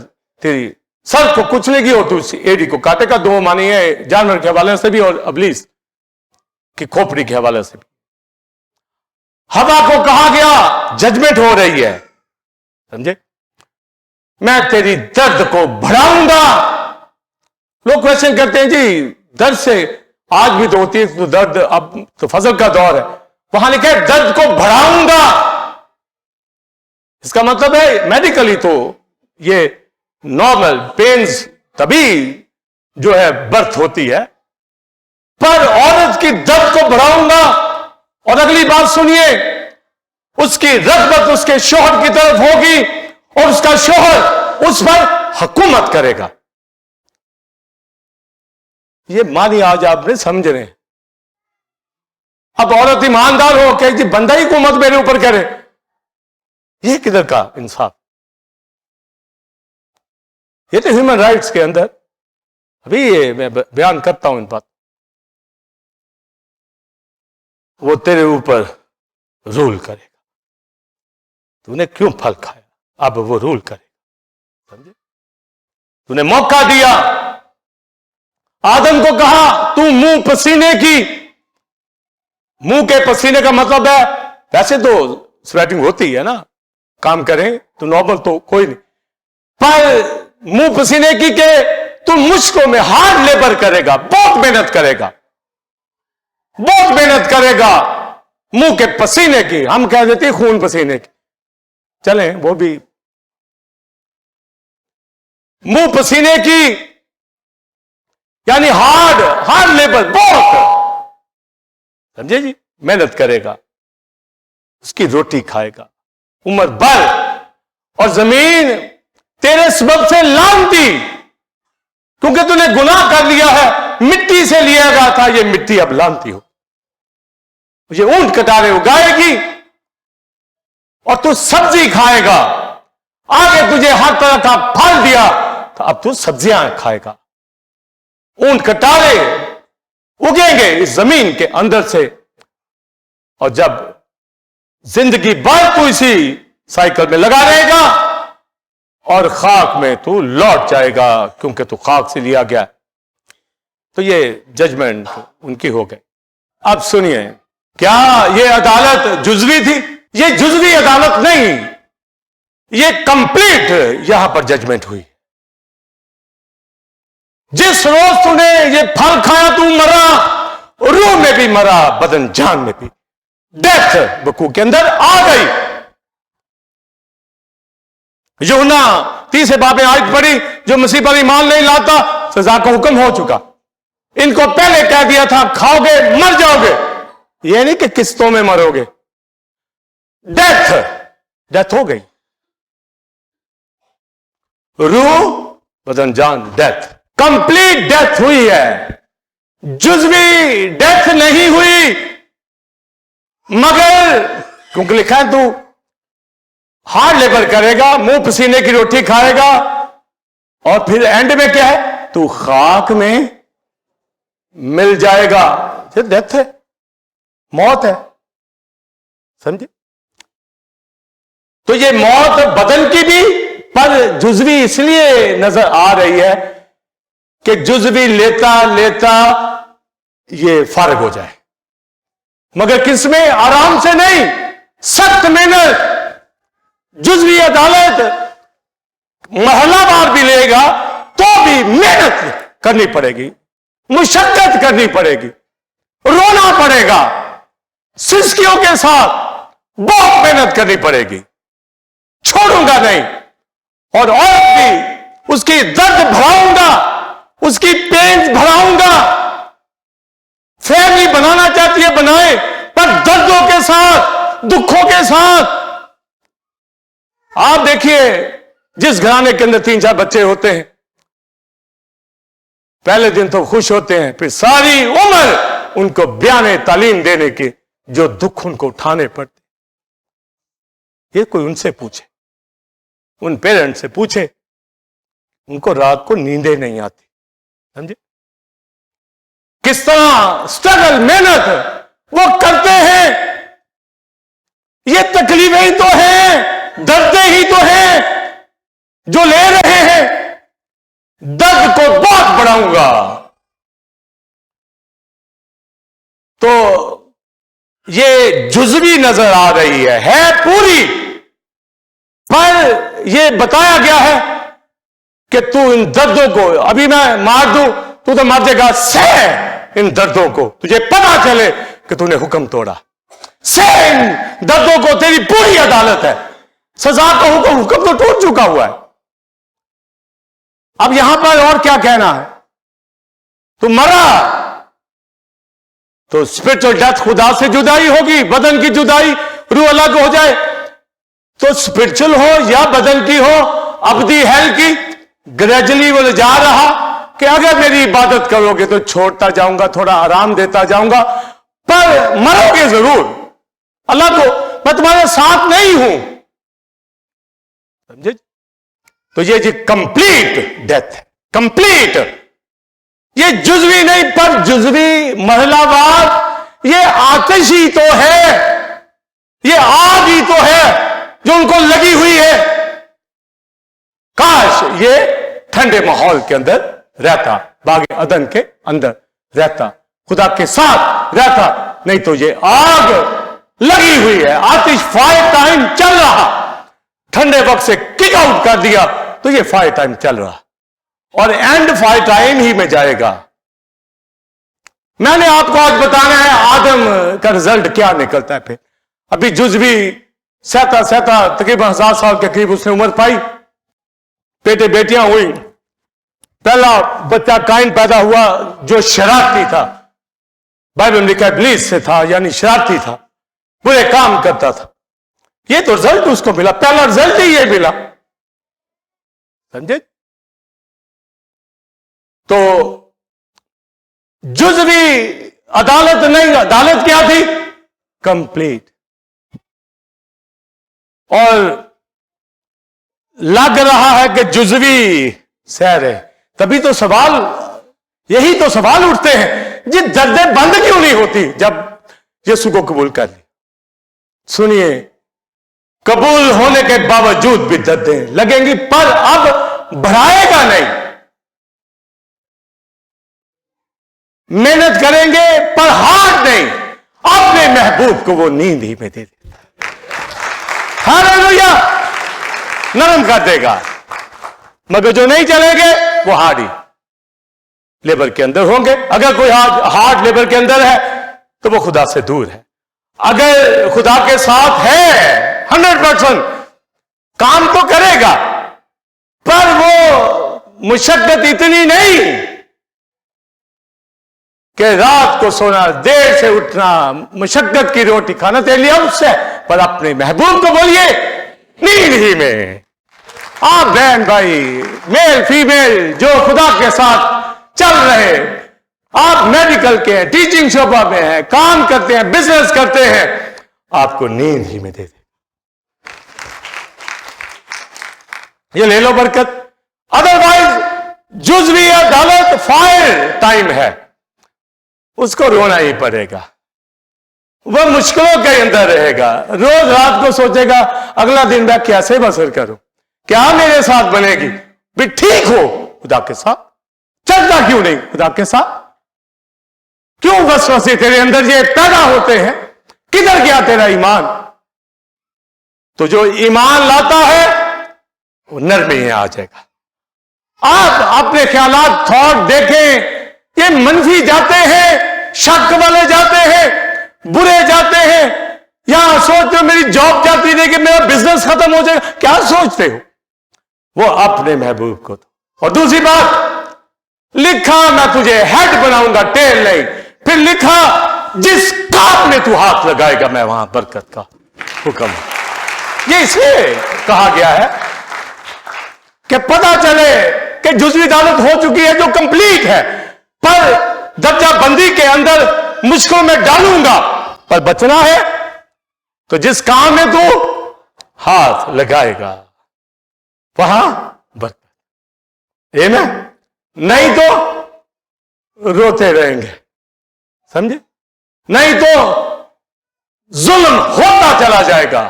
तेरी सर को कुचलेगी और तू एड़ी को काटेगा। दो मानी है जानवर के हवाले से भी और इब्लीस की खोपड़ी के हवाले से भी। हवा को कहा गया जजमेंट हो रही है, समझे। मैं तेरी दर्द को बढ़ाऊंगा। लोग क्वेश्चन करते हैं जी दर्द से आज भी तो होती है तो दर्द, अब तो फजल का दौर है, वहां लिखा है दर्द को बढ़ाऊंगा। इसका मतलब है मेडिकली तो ये नॉर्मल पेन्स तभी जो है बर्थ होती है, पर औरत की दर्द को बढ़ाऊंगा। और अगली बात सुनिए, उसकी रग़बत उसके शौहर की तरफ होगी और उसका शौहर उस पर हुकूमत करेगा। ये मानी आज आपने समझ रहे हैं। अब औरत ईमानदार हो कि जी बंदा ही हुकूमत मेरे ऊपर करे, ये किधर का इंसाफ। ये तो ह्यूमन राइट्स के अंदर अभी ये मैं बयान करता हूं इन बात। वो तेरे ऊपर रूल करेगा, तूने क्यों फल खाया, अब वो रूल करेगा, समझे। तूने मौका दिया, आदम को कहा तू मुंह पसीने की, मुंह के पसीने का मतलब है वैसे तो स्वेटिंग होती है ना, काम करें तो नॉर्मल तो कोई नहीं, पर मुंह पसीने की के तू मुश्कों में हार्ड लेबर करेगा, बहुत मेहनत करेगा, बहुत मेहनत करेगा मुंह के पसीने की। हम कह देते खून पसीने की, चलें वो भी मुंह पसीने की यानी हार्ड लेबर, बहुत समझे जी, मेहनत करेगा, उसकी रोटी खाएगा उम्र भर। और जमीन तेरे सबब से लानती, क्योंकि तूने गुनाह कर लिया है, मिट्टी से लिया गया था, ये मिट्टी अब लानती हो, ये ऊंट कटारे उगाएगी और तू सब्जी खाएगा। आगे तुझे हर तरह का फल दिया तो अब तू सब्जियां खाएगा। ऊंट कटारे उगेंगे इस जमीन के अंदर से, और जब जिंदगी भर तू इसी साइकिल में लगा रहेगा और खाक में तू लौट जाएगा, क्योंकि तू खाक से लिया गया। तो ये जजमेंट उनकी हो गई। अब सुनिए, क्या ये अदालत जुजवी थी? ये जुजवी अदालत नहीं, ये कंप्लीट यहां पर जजमेंट हुई। जिस रोज तूने ये फल खाया तू मरा, रूह में भी मरा, बदन जान में भी। डेथ वकू के अंदर आ गई। यूहन्ना 30 बाब में आयत पढ़ी, जो मसीह पर ईमान नहीं लाता सजा का हुक्म हो चुका। इनको पहले कह दिया था खाओगे मर जाओगे, ये नहीं कि किस्तों में मरोगे। डेथ हो गई, रूह बदन जान, डेथ, कंप्लीट डेथ हुई है। जुजवी डेथ नहीं हुई, मगर क्योंकि लिखा है तू हार्ड लेबर करेगा, मुंह पसीने की रोटी खाएगा, और फिर एंड में क्या है, तू खाक में मिल जाएगा। ये डेथ है, मौत है, समझे। तो ये मौत बदन की भी, पर जुजवी इसलिए नजर आ रही है कि जुजवी लेता लेता ये फारिग हो जाए, मगर किसमें, आराम से नहीं, सख्त मेहनत। जुजवी अदालत महला बार भी लेगा तो भी मेहनत करनी पड़ेगी, मुशक्कत करनी पड़ेगी, रोना पड़ेगा सिसकियों के साथ, बहुत मेहनत करनी पड़ेगी, छोड़ूंगा नहीं। और भी उसकी दर्द भराऊंगा, उसकी पेन भराऊंगा। फैमिली बनाना चाहती है बनाए, पर दर्दों के साथ, दुखों के साथ। आप देखिए, जिस घराने के अंदर 3-4 बच्चे होते हैं, पहले दिन तो खुश होते हैं, फिर सारी उम्र उनको बयाने तालीम देने के जो दुख उनको उठाने पड़ते। ये कोई उनसे पूछे, उन पेरेंट्स से पूछे, उनको रात को नींदें नहीं आती। समझे किस तरह स्ट्रगल, मेहनत वो करते हैं। ये तकलीफें ही तो हैं, दर्दें ही तो हैं जो ले रहे हैं। दर्द को बहुत बढ़ाऊंगा। तो ये जुज़वी नजर आ रही है पूरी, पर यह बताया गया है कि तू इन दर्दों को, अभी मैं मार दूं तू तो मर जाएगा, सह इन दर्दों को, तुझे पता चले कि तूने हुक्म तोड़ा। सह इन दर्दों को, तेरी पूरी अदालत है। सजा का हुक्म तो टूट चुका हुआ है। अब यहां पर और क्या कहना है? तू मरा तो स्पिरिचुअल डेथ, खुदा से जुदाई होगी, बदन की जुदाई, रूह अलग हो जाए। तो स्पिरिचुअल हो या बदन की हो, अबदी हेल की, ग्रेजुअली वो जा रहा कि अगर मेरी इबादत करोगे तो छोड़ता जाऊंगा, थोड़ा आराम देता जाऊंगा, पर मरोगे जरूर। अल्लाह को मैं तुम्हारे साथ नहीं हूं। समझे? तो ये जी कंप्लीट डेथ है, कंप्लीट। ये जुज़वी नहीं, पर जुज़वी महलावार, ये आतिश ही तो है, ये आग ही तो है जो उनको लगी हुई है। काश ये ठंडे माहौल के अंदर रहता, बागे अदन के अंदर रहता, खुदा के साथ रहता। नहीं तो ये आग लगी हुई है, आतिश फायर टाइम चल रहा। ठंडे वक्त से किक आउट कर दिया तो ये फायर टाइम चल रहा और एंड फायर टाइम ही में जाएगा। मैंने आपको आज बताना है आदम का रिजल्ट क्या निकलता है। फिर अभी जुज़वी सहता सहता तकरीबन 1000 साल के करीब उसने उम्र पाई, बेटे बेटियां हुई। पहला बच्चा काइन पैदा हुआ जो शरारती था, बाइबल में लिखा है इब्लीस से था, यानी शरारती था, बुरे काम करता था। ये तो रिजल्ट उसको मिला, पहला रिजल्ट ही ये मिला। समझे? तो जुज़वी अदालत नहीं, अदालत क्या थी? कंप्लीट। और लग रहा है कि जुज़वी सह रहे। तभी तो सवाल, यही तो सवाल उठते हैं, ये दर्दें बंद क्यों नहीं होती जब यीशु को कबूल कर ली? सुनिए, कबूल होने के बावजूद भी दर्दें लगेंगी, पर अब बढ़ाएगा नहीं। मेहनत करेंगे पर हार नहीं, अपने महबूब को वो नींद ही में दे देता। हालेलुया, नरम कर देगा। मगर जो नहीं चलेंगे वो हार्ड ही लेबर के अंदर होंगे। अगर कोई हार्ड लेबर के अंदर है तो वो खुदा से दूर है। अगर खुदा के साथ है 100% काम तो करेगा, पर वो मुशक्कत इतनी नहीं कि रात को सोना, देर से उठना, मुशक्कत की रोटी खाना तेरे लिए उससे, पर अपने महबूब को बोलिए नींद ही में। आप बहन भाई, मेल फीमेल जो खुदा के साथ चल रहे, आप मेडिकल के हैं, टीचिंग शोबा में हैं, काम करते हैं, बिजनेस करते हैं, आपको नींद ही में दे दे। ये ले लो बरकत। अदरवाइज जुज़वी अदालत फायर टाइम है, उसको रोना ही पड़ेगा। वह मुश्किलों के अंदर रहेगा, रोज रात को सोचेगा अगला दिन मैं कैसे बसर करूं, क्या मेरे साथ बनेगी। भी ठीक हो खुदा के साथ, चलता क्यों नहीं खुदा के साथ? क्यों वसवसे तेरे अंदर ये पैदा होते हैं? किधर गया तेरा ईमान? तो जो ईमान लाता है वो नरमी में आ जाएगा। आप अपने ख्यालात, थॉट देखें, ये मनफी जाते हैं, शक वाले जाते हैं, बुरे जाते हैं, यहां सोचते हो मेरी जॉब जाती रहेगी, मेरा बिजनेस खत्म हो जाएगा, क्या सोचते हो? वो अपने महबूब को तो। और दूसरी बात, लिखा मैं तुझे हेड बनाऊंगा, टेल नहीं। फिर लिखा जिस काम में तू हाथ लगाएगा मैं वहां बरकत का हुक्म। ये इसलिए कहा गया है कि पता चले कि जुज़वी अदालत हो चुकी है जो कंप्लीट है, पर दर्जा बंदी के अंदर मुश्किल में डालूंगा, पर बचना है तो जिस काम में तू हाथ लगाएगा वहां बरकत। ए ना, नहीं तो रोते रहेंगे, समझे? नहीं तो जुल्म होता चला जाएगा,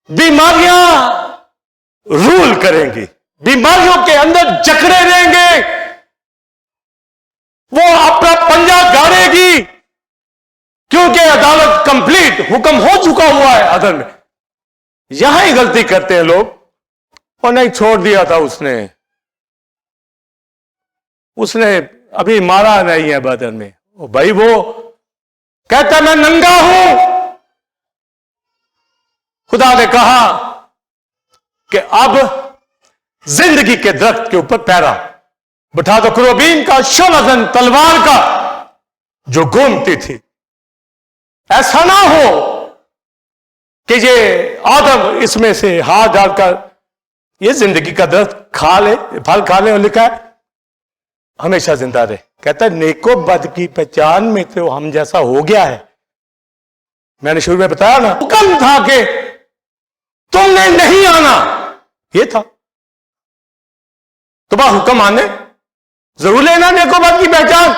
बीमारियां रूल करेंगी, बीमारियों के अंदर जकड़े रहेंगे, वो अपना पंजा गाड़ेगी, क्योंकि अदालत कंप्लीट, हुक्म हो चुका हुआ है अदल में। यहां ही गलती करते हैं लोग। और नहीं, छोड़ दिया था उसने अभी मारा नहीं है बदन में। ओ भाई, वो कहता मैं नंगा हूं। खुदा ने कहा कि अब जिंदगी के दरख्त के ऊपर पैरा बिठा दो, क्रोबीन का शोलजन तलवार का जो घूमती थी। ऐसा ना हो कि ये आदम इसमें से हाथ डालकर ये जिंदगी का दरख्त खा ले, फल खा ले, और लिखा है हमेशा जिंदा रहे। कहता है नेको बद की पहचान में तो हम जैसा हो गया है। मैंने शुरू में बताया ना, हुक्म था कि तुमने नहीं आना, ये था। तो हुक्म माने जरूर लेना नेको बद की पहचान,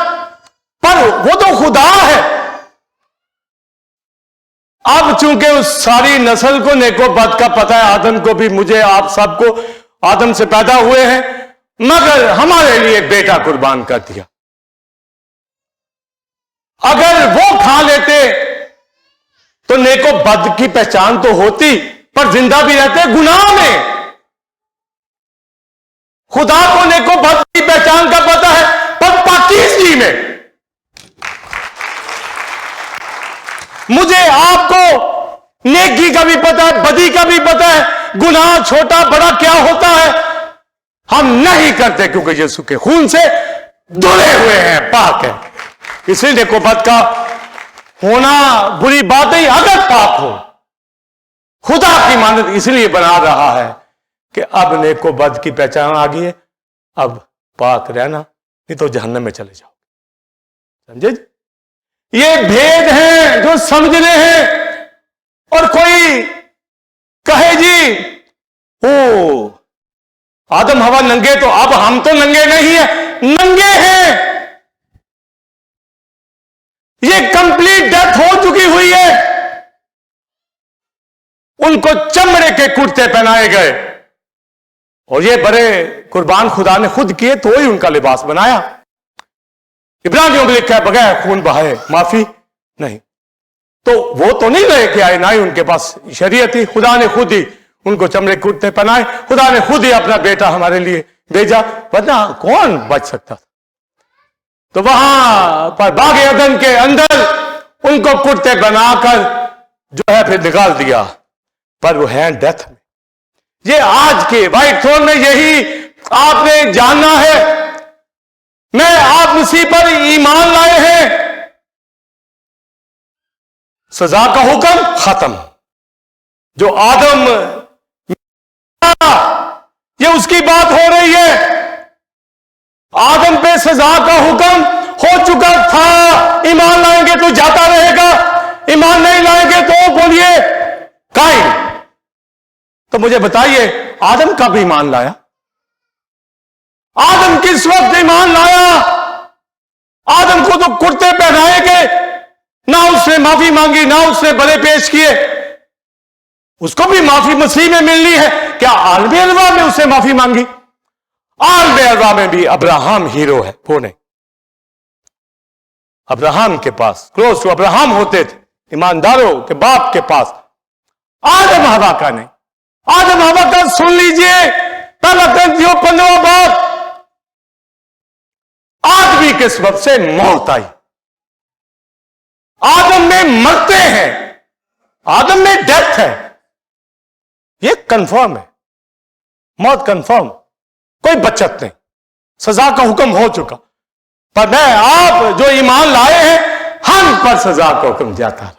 पर वो तो खुदा है। अब चूंकि उस सारी नस्ल को नेको बद का पता है, आदम को भी, मुझे, आप सबको, आदम से पैदा हुए हैं, मगर हमारे लिए बेटा कुर्बान कर दिया। अगर वो खा लेते तो नेको बद की पहचान तो होती, पर जिंदा भी रहते गुनाह में। खुदा को नेको बद की पहचान का पता है, पर पाकीज़गी में। मुझे आपको नेकी का भी पता है, बदी का भी पता है, गुनाह छोटा बड़ा क्या होता है। हम नहीं करते क्योंकि यीशु के खून से धुले हुए हैं, पाक है। इसलिए नेको बद का होना बुरी बात ही, अगर पाक हो। खुदा की मानद इसलिए बना रहा है कि अब नेको बद की पहचान आ गई है, अब पाक रहना, नहीं तो जहन्नम में चले जाओ। समझे? ये भेद हैं जो समझने हैं। और कोई कहे जी ओ आदम हवा नंगे, तो अब हम तो नंगे नहीं है, नंगे हैं। ये कंप्लीट डेथ हो चुकी हुई है। उनको चमड़े के कुर्ते पहनाए गए, और ये बड़े कुर्बान खुदा ने खुद किए, तो ही उनका लिबास बनाया। इब्रानियों में लिखा है बगैर खून बहाए माफी नहीं। तो वो तो नहीं लेके आए, ना ही उनके पास शरीयत थी। खुदा ने खुद ही उनको चमड़े कुर्ते पहनाए, खुदा ने खुद ही अपना बेटा हमारे लिए भेजा, वरना कौन बच सकता था। तो वहां पर बाग अदन के अंदर उनको कुर्ते बनाकर जो है फिर निकाल दिया, पर वो है डेथ में। ये आज के व्हाइट थ्रोन में यही आपने जानना है। मैं आप मसीह पर ईमान लाए हैं, सजा का हुक्म खत्म। जो आदम, ये उसकी बात हो रही है। आदम पे सजा का हुक्म हो चुका था। ईमान लाएंगे तो जाता रहेगा, ईमान नहीं लाएंगे तो बोलिए कायम। तो मुझे बताइए, आदम कब ईमान लाया? आदम किस वक्त ईमान लाया? आदम को तो कुर्ते पहनाए गए, ना उसने माफी मांगी, ना उसने बड़े पेश किए। उसको भी माफी मसीह में मिलनी है। क्या आलम अरवा में उसने माफी मांगी? आलम अरवा में भी अब्राहम हीरो है, वो नहीं। अब्राहम के पास, क्लोज टू अब्राहम होते थे, ईमानदारों के बाप के पास। आदम हवा का नहीं। आदम हवा का सुन लीजिए, पहला ग्रंथियों 15 बाब। आदमी के सबब से मौत आई। आदम में मरते हैं, आदम में डेथ है, ये कंफर्म है, मौत कंफर्म, कोई बचत नहीं, सजा का हुक्म हो चुका। पर मैं आप जो ईमान लाए हैं, हम पर सजा का हुक्म जाता रहा।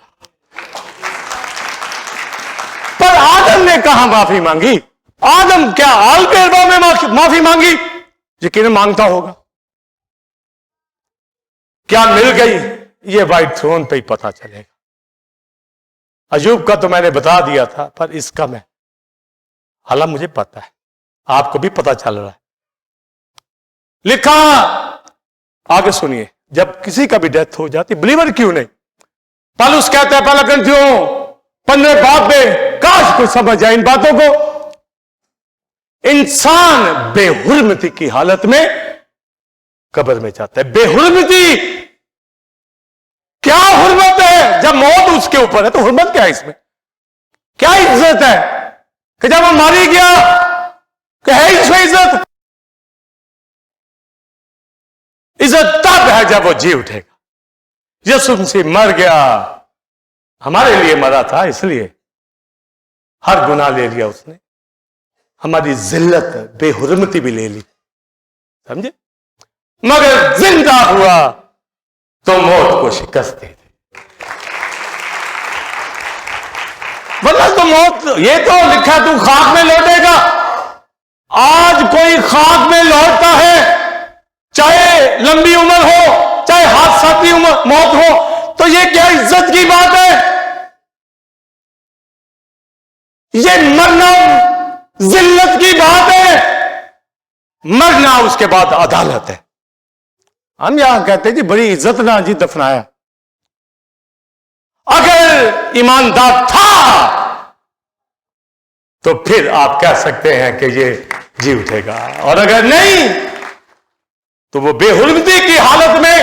पर आदम ने कहां माफी मांगी? आदम क्या आलबेरबा में माफी मांगी? यकीन मांगता होगा। क्या मिल गई? ये व्हाइट थ्रोन पे ही पता चलेगा। अयूब का तो मैंने बता दिया था, पर इसका मैं हालांकि मुझे पता है, आपको भी पता चल रहा है। लिखा आगे सुनिए, जब किसी का भी डेथ हो जाती, बिलीवर क्यों नहीं, पौलुस कहता है पहला कुरिन्थियों 15 बाब में, काश कोई समझ जाए इन बातों को। इंसान बेहुर्मती की हालत में कब्र में जाता है। बेहुर्मती क्या हुर्मत है? जब मौत उसके ऊपर है तो हुर्मत क्या है इसमें? क्या इज्जत है कि जब वो मारी गया कि है इसमें इज्जत? इज्जत तब है जब वो जी उठेगा। यीशु मसीह मर गया, हमारे लिए मरा था, इसलिए हर गुनाह ले लिया उसने, हमारी जिल्लत बेहुर्मती भी ले ली, समझे? मगर जिंदा हुआ तो मौत को शिकस्त दे दी। वरना तो मौत, ये तो लिखा तू खाक में लौटेगा। आज कोई खाक में लौटता है, चाहे लंबी उम्र हो, चाहे हादसाती मौत हो, तो ये क्या इज्जत की बात है? ये मरना जिल्लत की बात है। मरना उसके बाद अदालत है। हम यहां कहते हैं जी बड़ी इज्जत ना जी दफनाया। अगर ईमानदार था तो फिर आप कह सकते हैं कि ये जी उठेगा, और अगर नहीं तो वो बेहुर्मती की हालत में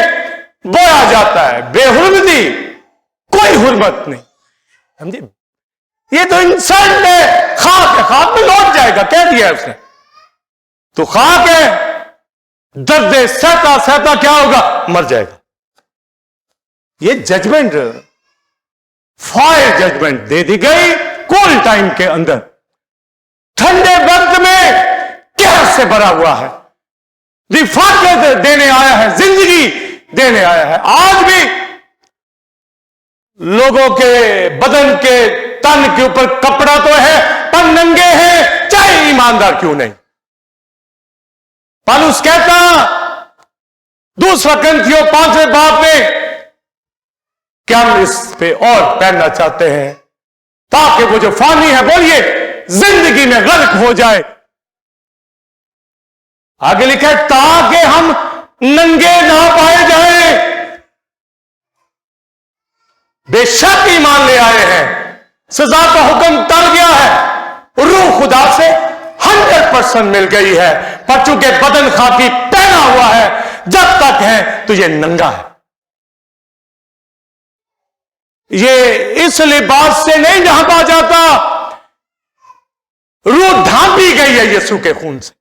बोया जाता है। बेहुर्मती, कोई हुर्मत नहीं, समझे? ये तो इंसान है, खाक है, खाक में लौट जाएगा, कह दिया है उसने। तो खाक है, दर्द सहता सहता क्या होगा? मर जाएगा। ये जजमेंट, फायर जजमेंट दे दी गई कूल टाइम के अंदर। ठंडे वक्त में क्या से भरा हुआ है, रिफाकत देने आया है, जिंदगी देने आया है। आज भी लोगों के बदन के तन के ऊपर कपड़ा तो है, पर नंगे हैं, चाहे ईमानदार क्यों नहीं। पौलुस कहता दूसरा कुरिन्थियों 5वें बाब में कि हम इस पे और पहनना चाहते हैं ताकि वो जो फानी है, बोलिए, जिंदगी में गर्क हो जाए। आगे लिखा है ताकि हम नंगे ना पाए जाएं। बेशक ईमान ले आए हैं, सजा का हुक्म टल गया है, रूह खुदा से 100% मिल गई है, पर चूंकि बदन खाकी पहना हुआ है, जब तक है तो ये नंगा है। ये इस लिबास से नहीं ढांपा जाता। रूह ढांपी गई है यीशु के खून से,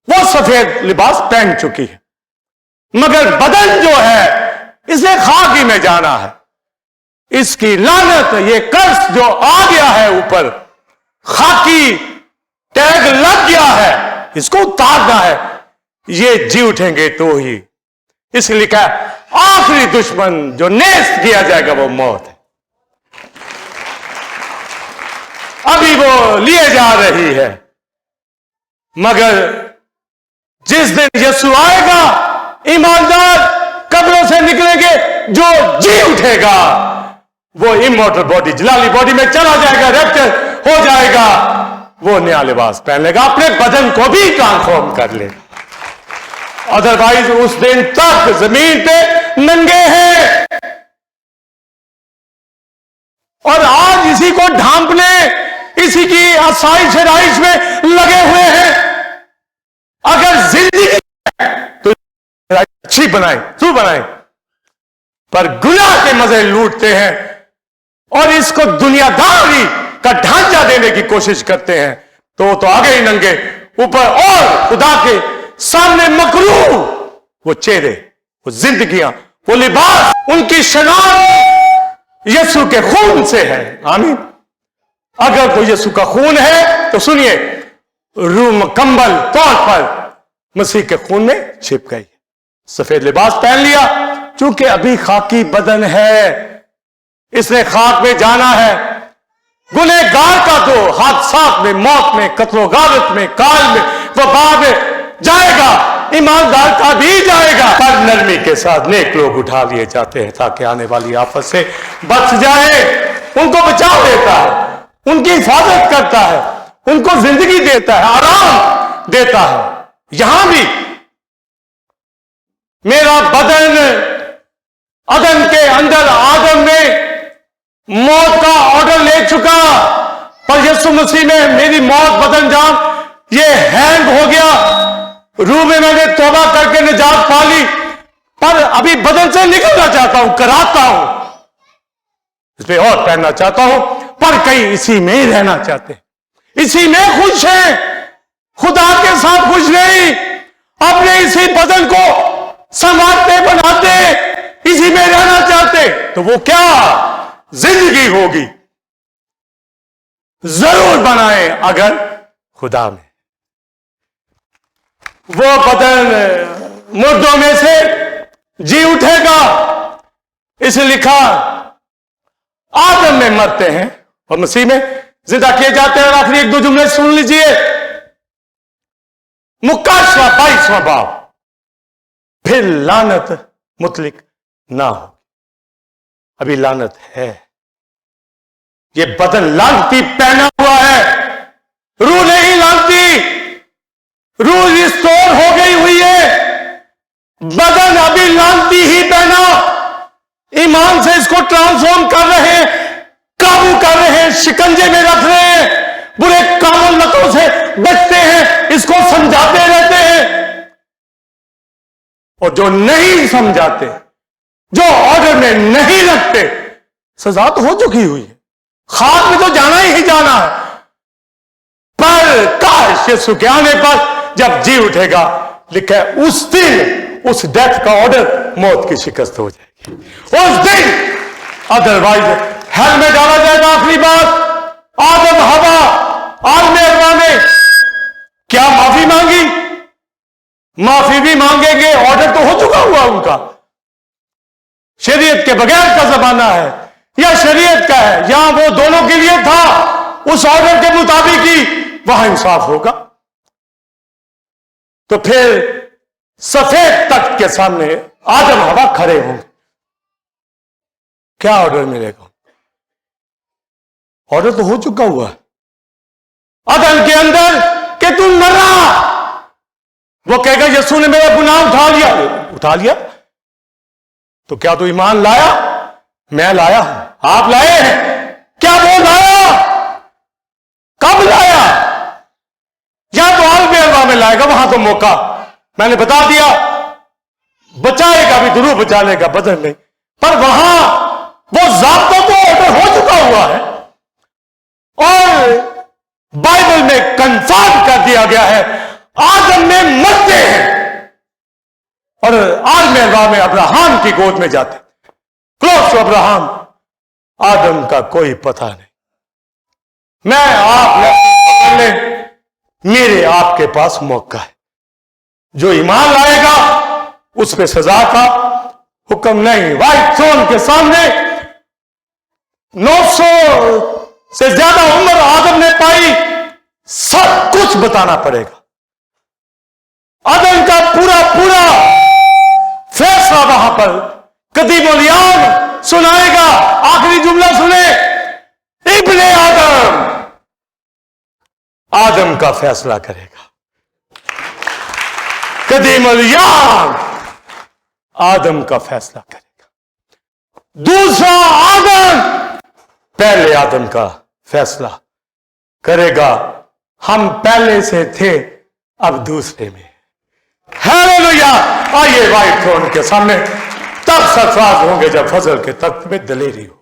वो सफेद लिबास पहन चुकी है, मगर बदन जो है इसे खाकी में जाना है। इसकी लानत, ये कर्ज जो आ गया है ऊपर, खाकी टैग लग गया है, इसको उतारना है। ये जी उठेंगे तो ही। इसलिए लिखा है आखिरी दुश्मन जो नेस्त किया जाएगा वो मौत है। अभी वो लिए जा रही है, मगर जिस दिन यीशु आएगा, ईमानदार कब्रों से निकलेंगे, जो जी उठेगा वो इमॉर्टल बॉडी, जलाली बॉडी में चला जाएगा, रैप्चर हो जाएगा, वो नया लिबास पहन लेगा, अपने बदन को भी ट्रांसफॉर्म कर लेगा। अदरवाइज उस दिन तक जमीन पे नंगे हैं। और आज इसी को ढांपने, इसी की आसाइश राइश में लगे हुए हैं। अगर जिंदगी है तो अच्छी बनाए, क्यों बनाए, पर गुनाह के मजे लूटते हैं और इसको दुनियादारी का ढांचा देने की कोशिश करते हैं, तो आगे ही नंगे, ऊपर और खुदा के सामने मकरूह वो चेहरे, वो जिंदगियां, वो लिबास, उनकी शनाख्त यीशु के खून से है। आमीन। अगर तो यीशु का खून है तो सुनिए, रूह मुकम्मल तौर पर मसीह के खून में छिप गई। सफेद लिबास पहन लिया, चूंकि अभी खाकी बदन है, इसने खाक में जाना है। गुनहगार का तो हादसात में, मौत में, कत्लो गारत में, काल में, वबा में जाएगा, ईमानदार का भी जाएगा। पर नरमी के साथ नेक लोग उठा लिए जाते हैं ताकि आने वाली आफत से बच जाए। उनको बचा लेता है, उनकी हिफाजत करता है, उनको जिंदगी देता है, आराम देता है। यहां भी मेरा बदन अदन के अंदर आदम ने मौत का ऑर्डर ले चुका, पर यीशु मसीह में मेरी मौत बदन जान ये हैंग हो गया। रूह में मैंने तौबा करके निजात पा ली, पर अभी बदन से निकलना चाहता हूं, कराता हूं, इसमें और पहनना चाहता हूं, पर कई इसी में ही रहना चाहते हैं, इसी में खुश हैं, खुदा के साथ खुश नहीं। अपने इसी बदन को संवारते बनाते, इसी में रहना चाहते, तो वो क्या जिंदगी होगी। जरूर बनाए अगर खुदा में। वो बदन मुर्दों में से जी उठेगा, इसे लिखा आदम में मरते हैं और मसीह में जिंदा किए जाते हैं। और आखिरी एक दो जुमले सुन लीजिए। मुकाशवा 22वां बाब, फिर लानत मुतलिक ना हो। अभी लानत है, ये बदन लानती पहना हुआ है, रूह नहीं लानती, रूह रिस्टोर हो गई हुई है, बदन अभी लानती ही पहना। ईमान से इसको ट्रांसफॉर्म कर रहे हैं, काबू कर रहे हैं, शिकंजे में रख रहे हैं, बुरे कामों लतों से बचते हैं, इसको समझाते रहते हैं। और जो नहीं समझाते, जो ऑर्डर में नहीं रखते, सजा तो हो चुकी हुई है, खाक में तो जाना ही जाना है। पर काश यीशु के आने पर जब जी उठेगा, लिखा है उस दिन उस डेथ का ऑर्डर मौत की शिकस्त हो जाएगी उस दिन। अदरवाइज हेल में डाला जाएगा। आखिरी बात, आदम हवा आलमे अरवा में क्या माफी मांगी? माफी भी मांगेंगे, ऑर्डर तो हो चुका हुआ उनका। शरीयत के बगैर का जमाना है या शरीयत का है, यहां वो दोनों के लिए था, उस ऑर्डर के मुताबिक ही वहां इंसाफ होगा। तो फिर सफेद तख्त के सामने आदम हवा खड़े होंगे, क्या ऑर्डर मिलेगा? ऑर्डर तो हो चुका हुआ है अदन के अंदर कि तुम मरा। वो कहेगा यीशु ने मेरा गुनाह उठा लिया। तो क्या तू ईमान लाया? मैं लाया हूं। आप लाए हैं? क्या वो लाया? कब लाया? या तो आलमे अरवा में लाएगा, वहां तो मौका मैंने बता दिया, बचाएगा भी, जरूर बचा लेगा, बदल नहीं। पर वहां वो ज़ाब्ता तो ऑर्डर हो चुका हुआ है और बाइबल में कंफर्म कर दिया गया है, आदम में मरते हैं और आलमे अरवा में अब्राहम की गोद में जाते, क्लोज टू अब्राहम। आदम का कोई पता नहीं। मैं आप ले, मेरे आपके पास मौका है। जो ईमान लाएगा उस पे सजा का हुक्म नहीं। व्हाइट थ्रोन के सामने 900 से ज्यादा उम्र आदम ने पाई, सब कुछ बताना पड़ेगा। आदम का पूरा फैसला वहां पर कदीमुल याम सुनाएगा। आखिरी जुमला सुने, इब्ने आदम का फैसला करेगा। कदीमुल याम आदम का फैसला करेगा। दूसरा आदम पहले आदम का फैसला करेगा। हम पहले से थे, अब दूसरे में। हालेलुया। आइए व्हाइट थ्रोन के सामने तब सरफराज होंगे जब फजल के तख्त में दलेरी हो।